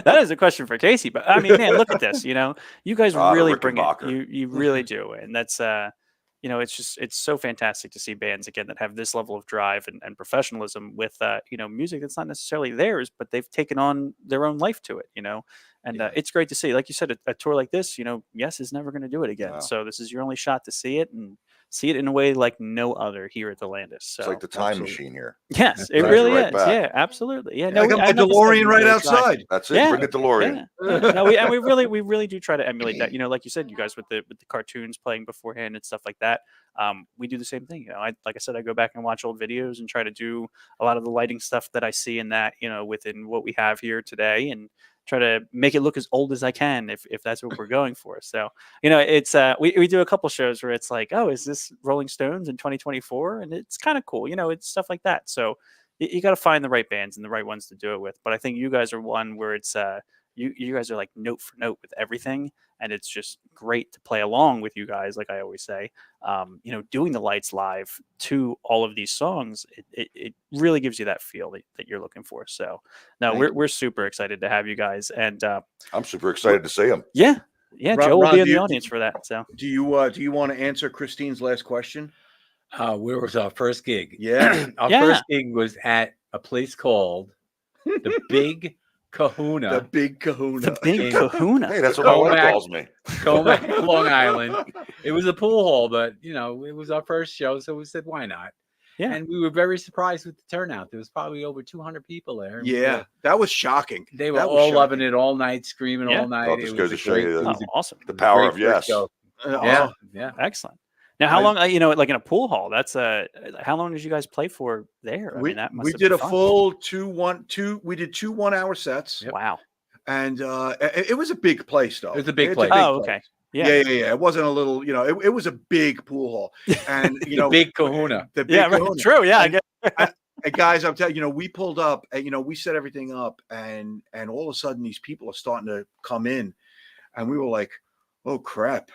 That is a question for Kaycee, but I mean, man, look at this. You know, you guys really bring it. You really do, and that's you know, it's so fantastic to see bands again that have this level of drive and professionalism with you know, music that's not necessarily theirs, but they've taken on their own life to it. You know, and it's great to see. Like you said, a tour like this, you know, Yes is never going to do it again. No. So this is your only shot to see it and see it in a way like no other here at the Landis. So it's like the time machine here. Yes, it really is. Yeah, absolutely. Yeah, no, I got my DeLorean right outside. That's it. Bring the DeLorean. Yeah. No, we really do try to emulate that. You know, like you said, you guys with the cartoons playing beforehand and stuff like that. We do the same thing. You know, like I said, I go back and watch old videos and try to do a lot of the lighting stuff that I see in that, you know, within what we have here today, and try to make it look as old as I can if that's what we're going for. So, you know, it's we do a couple shows where it's like, oh, is this Rolling Stones in 2024? And it's kind of cool, you know, it's stuff like that. So you got to find the right bands and the right ones to do it with. But I think you guys are one where it's you guys are like note for note with everything, and it's just great to play along with you guys. Like I always say, you know, doing the lights live to all of these songs, it really gives you that feel that you're looking for. So no, we're super excited to have you guys, and I'm super excited to see them. Yeah, Joe will be in the audience for that. So do you want to answer Christine's last question? Where was our first gig? Yeah, our first gig was at a place called the Big Kahuna. The Big Kahuna. The Big Kahuna. Hey, that's what my wife calls me. Comac, Long Island. It was a pool hall, but you know, it was our first show, so we said, why not? Yeah. And we were very surprised with the turnout. There was probably over 200 people there. Yeah, that was shocking. They were all loving it all night, screaming all night. It just goes to show you awesome. The power of Yes. Show. Yeah. Excellent. Now, how long? Like in a pool hall. That's how long did you guys play for there? I mean, that must we have did been a fun. full 2-1-2. We did 2 1-hour sets. Wow. And it was a big place, though. It was a big place. Okay. Yeah. It wasn't a little, it was a big pool hall, and big kahuna. The big kahuna. True. Yeah. And guys, I'm telling you, we pulled up, and we set everything up, and all of a sudden these people are starting to come in, and we were like, oh crap.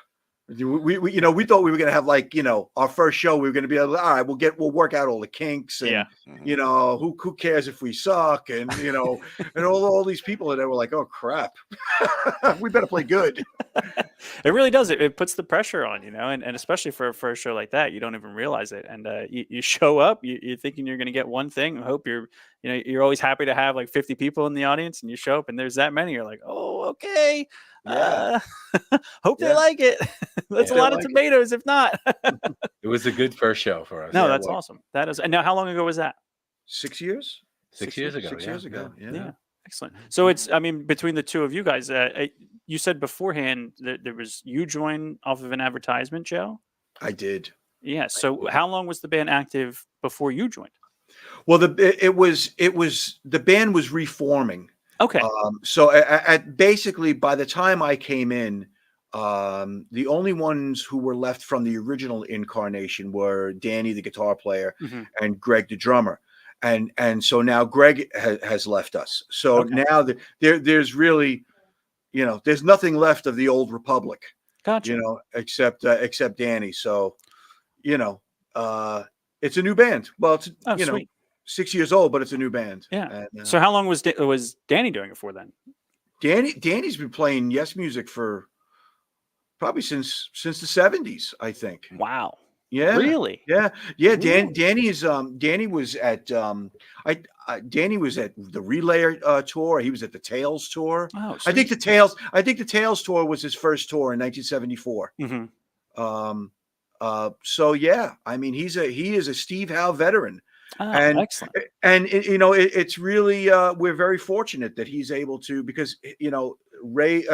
We thought we were going to have our first show. We were going to be able to, all right, we'll work out all the kinks, and who cares if we suck, and and all these people, and they were like, oh crap, we better play good. It really does. It puts the pressure on, and especially for a first show like that, you don't even realize it. And you show up, you're thinking you're going to get one thing, and hope you're always happy to have like 50 people in the audience, and you show up and there's that many. You're like, oh, okay. Hope they like it. That's a lot of tomatoes, if not. It was a good first show for us. No, that's awesome. That is. And now, how long ago was that? 6 years. 6 years ago. 6 years ago. Yeah. Excellent. So it's, between the two of you guys, you said beforehand that there was you joined off of an advertisement, Joe? I did. Yeah. So how long was the band active before you joined? Well, the band was reforming. Okay. So basically, by the time I came in, the only ones who were left from the original incarnation were Danny, the guitar player, and Greg, the drummer. And so now Greg has left us. So now there's really, there's nothing left of the old Republic. Gotcha. Except Danny. So, it's a new band. Well, it's sweet. 6 years old, but it's a new band. Yeah. And, so how long was Danny doing it for then? Danny's been playing Yes music for probably since the 70s, I think. Wow. Yeah. Really? Yeah. Danny was at Danny was at the Relay tour. He was at the Tales tour. Oh, I think the Tales tour was his first tour in 1974. So yeah, he is a Steve Howe veteran. And excellent. And it's really we're very fortunate that he's able to, because Ray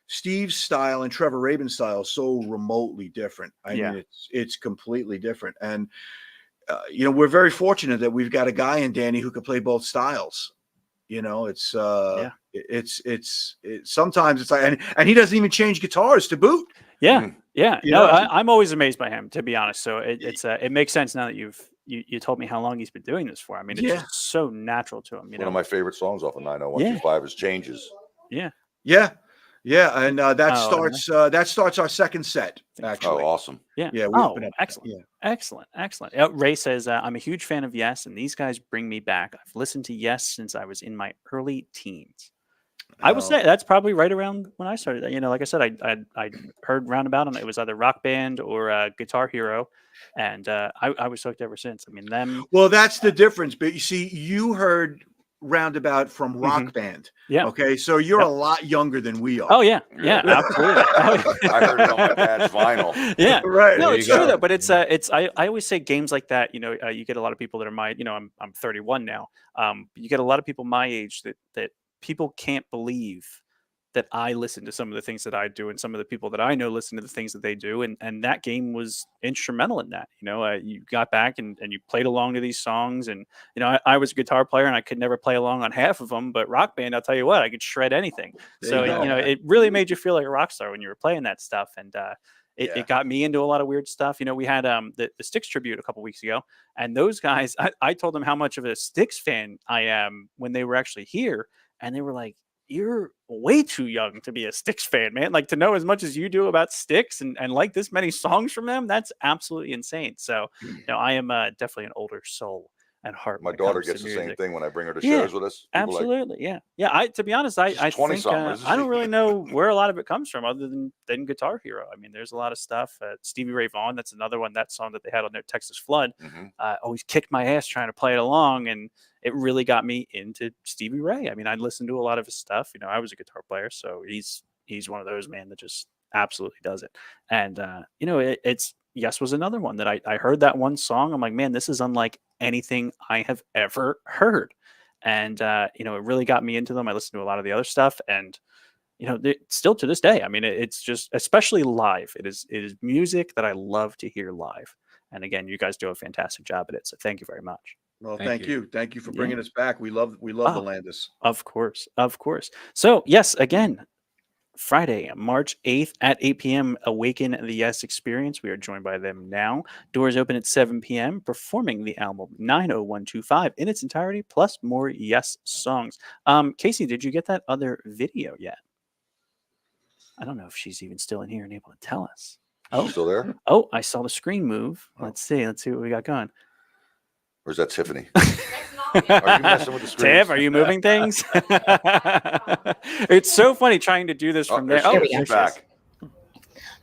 Steve's style and Trevor Rabin's style is so remotely different. I mean, it's completely different. And we're very fortunate that we've got a guy in Danny who can play both styles. It's sometimes it's like, and he doesn't even change guitars to boot. Yeah. I'm always amazed by him, to be honest. So it makes sense now that you told me how long he's been doing this for. I mean, it's just so natural to him. One of my favorite songs off of 90125 is Changes. Yeah, and that starts our second set. Actually, oh, awesome. Yeah, we open up. Excellent, excellent. Ray says, "I'm a huge fan of Yes, and these guys bring me back. I've listened to Yes since I was in my early teens." I would say that's probably right around when I started. Like I said, I heard roundabout, and it was either Rock Band or Guitar Hero, and I was hooked ever since. I mean, them. Well, that's the difference. But you see, you heard roundabout from Rock Band. Yeah. Okay, so you're a lot younger than we are. Oh yeah, absolutely. I heard it on my dad's vinyl. Yeah, right. No, it's true though. But it's I always say games like that. You get a lot of people that are my. I'm 31 now. You get a lot of people my age that people can't believe that I listen to some of the things that I do, and some of the people that I know listen to the things that they do, and that game was instrumental in that. You got back and you played along to these songs, and I was a guitar player and I could never play along on half of them, but Rock Band, I'll tell you what, I could shred anything. So it really made you feel like a rock star when you were playing that stuff, and it got me into a lot of weird stuff. We had the Styx tribute a couple weeks ago, and those guys, I told them how much of a Styx fan I am when they were actually here, and they were like, "You're way too young to be a Styx fan, man. Like, to know as much as you do about Styx and like this many songs from them, that's absolutely insane." So, I am definitely an older soul at heart. My daughter gets the same thing when I bring her to shows with us. People absolutely, to be honest, I think I don't really know where a lot of it comes from, other than Guitar Hero. I mean, there's a lot of stuff. Stevie Ray Vaughan, that's another one. That song that they had on their Texas Flood, always kicked my ass trying to play it along, and it really got me into Stevie Ray. I mean, I listened to a lot of his stuff. I was a guitar player, so he's one of those, man, that just absolutely does it. And it's Yes was another one that I heard that one song. I'm like, man, this is unlike anything I have ever heard. And it really got me into them. I listened to a lot of the other stuff, and still to this day, I mean, it's just, especially live, it is music that I love to hear live. And again, you guys do a fantastic job at it. So thank you very much. Well, thank you. Thank you for bringing us back. We love the Landis. Of course. So yes, again, Friday, March 8th at 8 p.m. Awaken the Yes Experience. We are joined by them now. Doors open at 7 p.m. Performing the album 90125 in its entirety, plus more Yes songs. Kaycee, did you get that other video yet? I don't know if she's even still in here and able to tell us. Oh, still there? Oh, I saw the screen move. Let's see what we got going. Or is that Tiffany? Are you messing with the screen? Tiff, are you moving things? It's so funny trying to do this from there. Oh, she's back.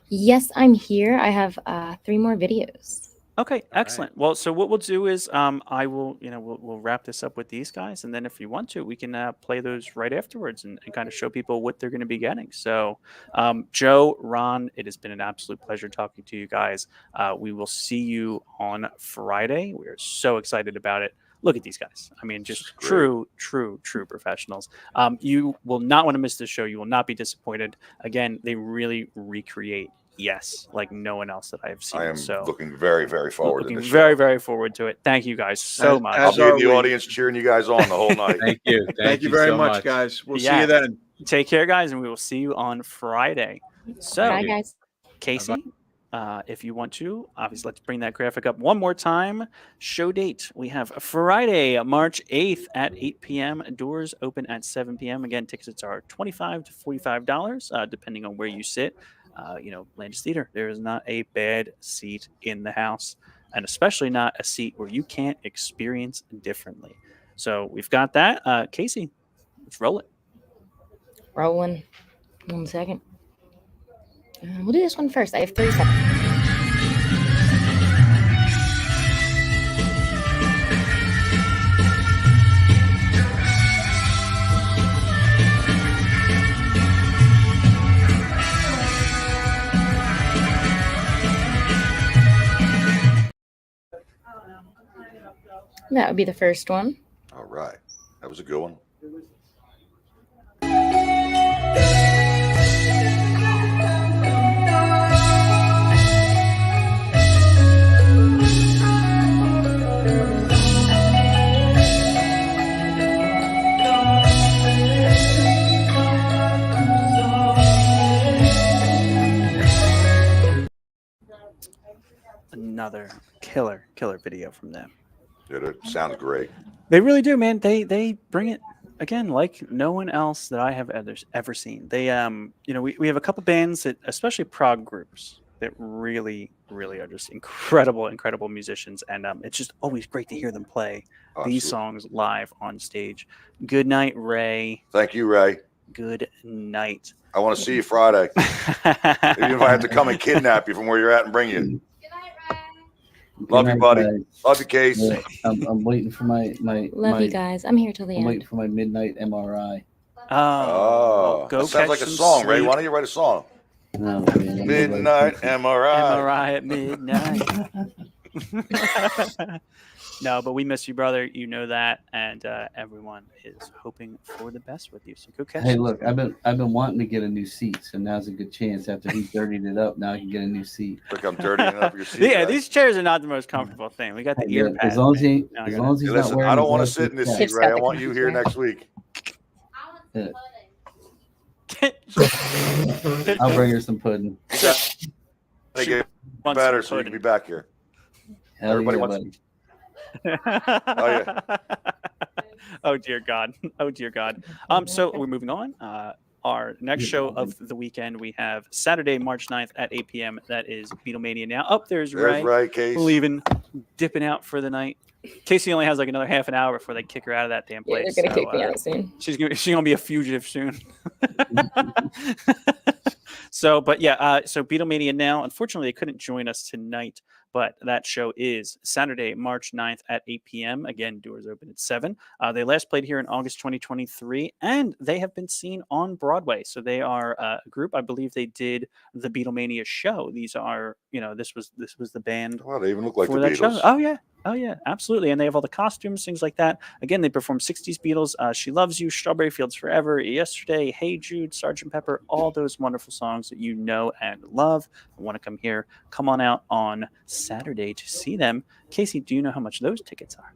Yes, I'm here. I have 3 more videos. Okay, excellent. Well, so what we'll do is I will, we'll wrap this up with these guys, and then if you want to, we can play those right afterwards and kind of show people what they're going to be getting. So, Joe, Ron, it has been an absolute pleasure talking to you guys. We will see you on Friday. We are so excited about it. Look at these guys. I mean, just true professionals. You will not want to miss this show. You will not be disappointed. Again, they really recreate Yes, like no one else that I have seen. I am so looking very, very forward to this show. very forward to it. Thank you guys so much. I'll be in the audience cheering you guys on the whole night. Thank you. Thank you very much, guys. We'll see you then. Take care, guys, and we will see you on Friday. So, bye, guys. Kaycee, if you want to, obviously, let's bring that graphic up one more time. Show date. We have Friday, March 8th at 8 p.m. Doors open at 7 p.m. Again, tickets are $25 to $45, depending on where you sit. Landis Theater, there is not a bad seat in the house, and especially not a seat where you can't experience differently. So we've got that. Kaycee, let's roll it. Rolling. 1 second. We'll do this one first. I have 3 seconds. That would be the first one. All right. That was a good one. Another killer video from them. Yeah, it sounds great. They really do, man. They bring it again like no one else that I have ever seen. They we have a couple bands that, especially prog groups, that really are just incredible musicians, and it's just always great to hear them play these songs live on stage. Good night, Ray. Thank you, Ray. Good night. I want to see you Friday. Even if I have to come and kidnap you from where you're at and bring you. Love you, buddy. Love you, Case. Yeah, I'm waiting for my Love you guys. I'm here till the I'm end. waiting for my midnight MRI. Go that sounds like a song, sleep. Ray. Why don't you write a song? No, I mean, Midnight MRI. MRI at midnight. No, but we miss you, brother. You know that, and everyone is hoping for the best with you. So go catch. Hey, look, I've been wanting to get a new seat, so now's a good chance. After he dirtied it up, now I can get a new seat. Look, I'm dirtying up your seat. Yeah, these chairs are not the most comfortable thing. We got the ear pads. As long as he's not wearing. I don't want to sit in this seat, Ray. I want you here next week. Yeah. I'll bring her some pudding. They get better, so you can be back here. Hell Everybody yeah, wants. buddy. Oh yeah. Oh dear God. So we're moving on. Our next show of the weekend, we have Saturday, March 9th at 8 p.m. That is Beatlemania Now. Oh, there's Ray. Ray, Case. Leaving, dipping out for the night. Kaycee only has like another half an hour before they kick her out of that damn place. Yeah, they're gonna kick me out soon. She's gonna be a fugitive soon. So Beatlemania Now. Unfortunately, they couldn't join us tonight, but that show is Saturday, March 9th at 8 p.m. Again, doors open at 7. They last played here in August 2023, and they have been seen on Broadway. So they are a group. I believe they did the Beatlemania show. These are, this was the band. Well, they even look like the Beatles. Show. Oh yeah. Oh yeah, absolutely. And they have all the costumes, things like that. Again, they perform 60s Beatles, She Loves You, Strawberry Fields Forever, Yesterday, Hey Jude, Sgt. Pepper, all those wonderful songs that you know and love. I want to come here. Come on out on Saturday to see them. Kaycee, do you know how much those tickets are?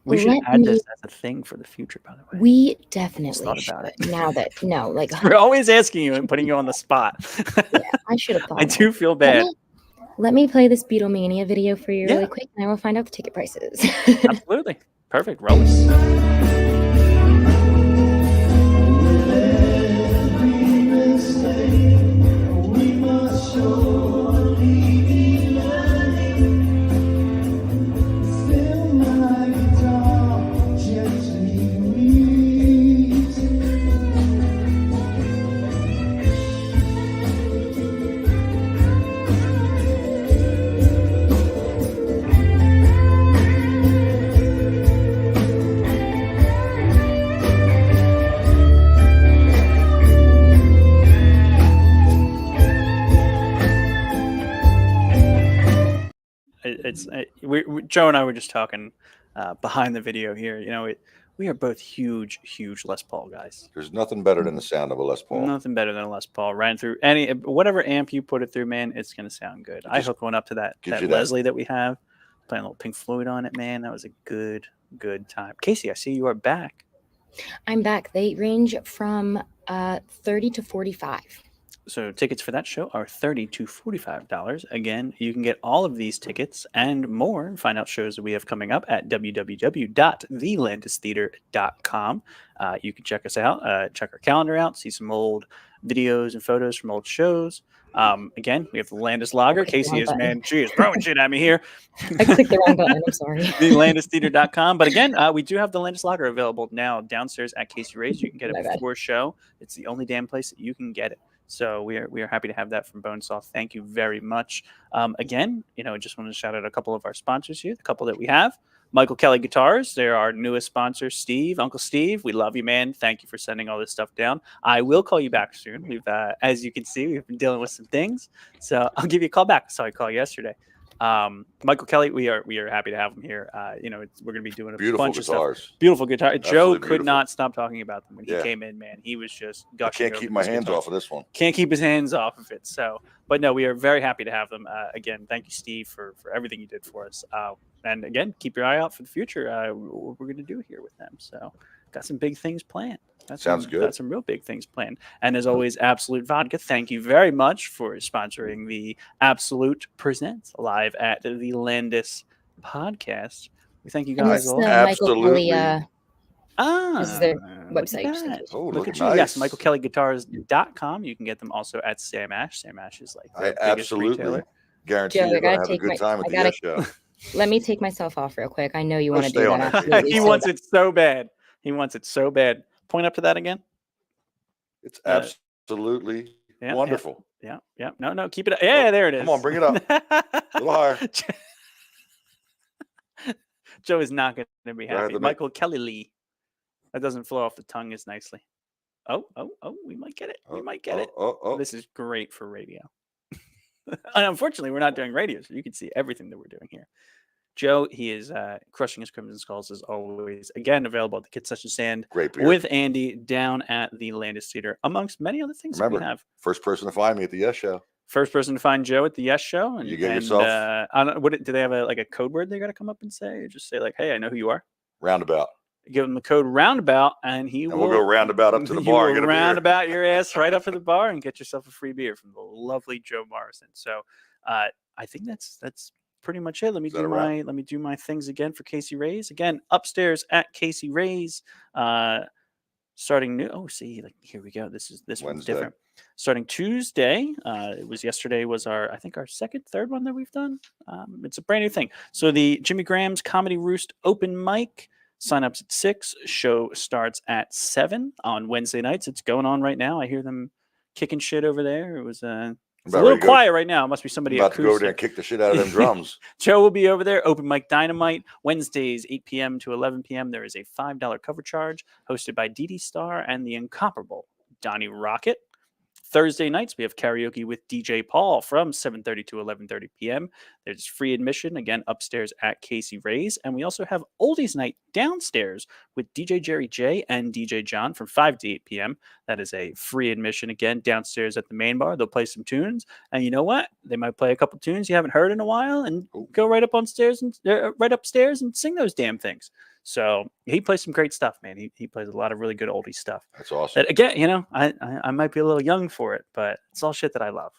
We should add this as a thing for the future, by the way. We definitely should. Now that we're always asking you and putting you on the spot. Yeah, I should have thought. I do feel bad. Let me play this Beatlemania video for you really quick, and I will find out the ticket prices. Absolutely. Perfect. Roll it. Joe and I were just talking behind the video here. You know, we are both huge Les Paul guys. There's nothing better than the sound of a Les Paul. Nothing better than a Les Paul. Ran through whatever amp you put it through, man, it's gonna sound good. I hooked one up to that Leslie that we have, playing a little Pink Floyd on it, man. That was a good time. Kaycee, I see you are back. I'm back. They range from $30 to $45. So tickets for that show are $30 to $45. Again, you can get all of these tickets and more and find out shows that we have coming up at www.thelandistheater.com. You can check us out, check our calendar out, see some old videos and photos from old shows. Again, we have the Landis Lager. Kaycee is, man, she is throwing shit at me here. I clicked the wrong button. I'm sorry. TheLandisTheater.com. But again, we do have the Landis Lager available now downstairs at Kaycee Ray's. You can get it before show. It's the only damn place that you can get it. So we are happy to have that from Bonesaw. Thank you very much. Again, just want to shout out a couple of our sponsors here, the couple that we have. Michael Kelly Guitars, they're our newest sponsor. Steve, Uncle Steve, we love you, man. Thank you for sending all this stuff down. I will call you back soon. We've, as you can see, we've been dealing with some things, so I'll give you a call back. I saw you call yesterday. Michael Kelly, we are happy to have him here. We're going to be doing a bunch of stuff. Beautiful guitar. Joe could not stop talking about them when he came in, man. He was just gushing. I can't keep my hands off of this one. Can't keep his hands off of it. So, but no, we are very happy to have them. Again, thank you, Steve, for everything you did for us. And again, keep your eye out for the future. What we're going to do here with them. So, got some big things planned. Sounds good. Got some real big things planned. And as always, Absolute Vodka, thank you very much for sponsoring the Absolute Presents live at the Landis podcast. We thank you guys all. Absolutely. This is their website. Oh, look at you. nice. Yes, MichaelKellyGuitars.com. You can get them also at Sam Ash. Sam Ash is like the biggest retailer. Guarantee you're going to have a good time at the show. Let me take myself off real quick. I know you want to do that. He wants it so bad. He wants it so bad. Point up to that again. It's absolutely wonderful. Yeah. No, keep it up. Yeah, there it is. Come on, bring it up. A little higher. Joe is not going to be happy. Michael Kelly Lee. That doesn't flow off the tongue as nicely. Oh, we might get it. We might get it. This is great for radio. Unfortunately, we're not doing radio, so you can see everything that we're doing here. Joe, he is crushing his Crimson Skulls as always. Again, available at the Kid Such a Sand with Andy down at the Landis Theater, amongst many other things that we have. First person to find me at the Yes Show. First person to find Joe at the Yes Show. And you get yourself. Do they have a code word they got to come up and say? Or just say like, "Hey, I know who you are." Roundabout. Give him the code Roundabout, and we'll go roundabout up to the bar. And get roundabout your ass right up to the bar and get yourself a free beer from the lovely Joe Morrison. So, I think that's pretty much it. Let me do my things again for Kaycee Ray's. Again, upstairs at Kaycee Ray's. Starting new. Oh, see, here we go. This one's different. Starting Tuesday. It was yesterday was our third one that we've done. It's a brand new thing. So the Jimmy Graham's Comedy Roost open mic. Sign-ups at 6. Show starts at 7 on Wednesday nights. It's going on right now. I hear them kicking shit over there. It was it's a little quiet right now. It must be somebody about to go over there and kick the shit out of them drums. Joe will be over there. Open mic Dynamite. Wednesdays, 8 p.m. to 11 p.m. There is a $5 cover charge hosted by D.D. Star and the incomparable Donny Rockett. Thursday nights, we have karaoke with DJ Paul from 7:30 to 11:30 p.m. There's free admission, again, upstairs at Kaycee Ray's. And we also have Oldies Night downstairs with DJ Jerry J and DJ John from 5 to 8 p.m. That is a free admission, again, downstairs at the main bar. They'll play some tunes. And you know what? They might play a couple tunes you haven't heard in a while and go right upstairs and sing those damn things. So he plays some great stuff, man. He plays a lot of really good oldie stuff. That's awesome. That, again, you know, I might be a little young for it, but it's all shit that I love.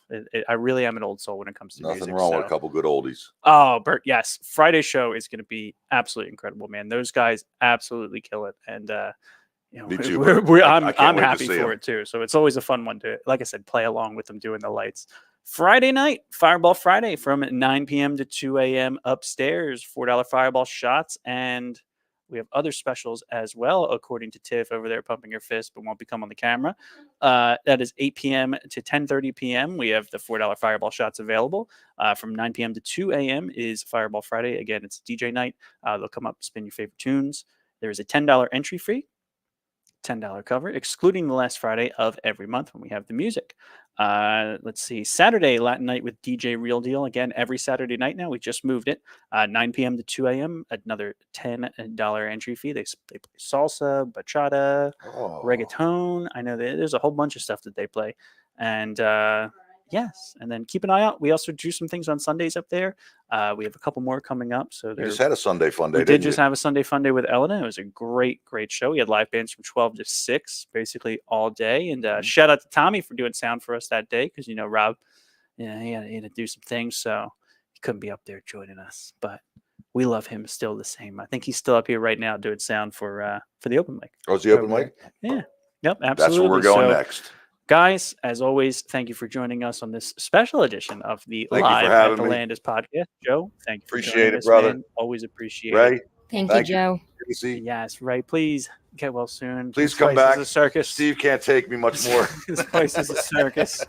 I really am an old soul when it comes to Nothing music. wrong with a couple good oldies. Oh, Bert, yes. Friday's show is going to be absolutely incredible, man. Those guys absolutely kill it. And, you know, Me too, I'm I can't wait to happy see for 'em. it too. So it's always a fun one to, like I said, play along with them doing the lights. Friday night, Fireball Friday from 9 p.m. to 2 a.m. upstairs, $4 Fireball shots. And we have other specials as well, according to Tiff over there pumping her fist, but won't become on the camera. That is 8 p.m. to 10:30 p.m. We have the $4 Fireball shots available. From 9 p.m. to 2 a.m. is Fireball Friday. Again, it's DJ night. They'll come up, spin your favorite tunes. There is a $10 entry fee, $10 cover, excluding the last Friday of every month when we have the music. Let's see. Saturday, Latin night with DJ Real Deal. Again, every Saturday night now. We just moved it. 9 p.m. to 2 a.m. Another $10 entry fee. They play salsa, bachata, reggaeton. I know there's a whole bunch of stuff that they play. And yes, and then keep an eye out. We also do some things on Sundays up there. We have a couple more coming up. So You just had a Sunday fun day, we didn't did just you? have a Sunday fun day with Elena. It was a great show. We had live bands from 12 to 6, basically all day. And shout out to Tommy for doing sound for us that day because, you know, Rob, yeah, he had to do some things, so he couldn't be up there joining us. But we love him still the same. I think he's still up here right now doing sound for the open mic. Oh, it's the open mic? Yeah. Yep, absolutely. That's where we're going So, next. guys, as always, thank you for joining us on this special edition of the Thank you for Live at having the me. Landis podcast. Joe, thank you. Appreciate for joining it, us, brother. man. Always appreciate Ray, it. Thank you, Joe. Kaycee, Yes, Ray, please get well soon. please This come place is back. a circus. Steve can't take me much more. This place is a circus.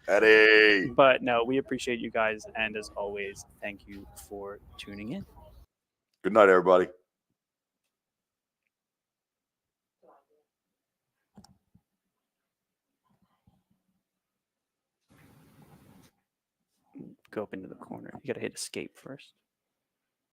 Eddie. But no, we appreciate you guys. And as always, thank you for tuning in. Good night, everybody. Go up into the corner. You got to hit escape first.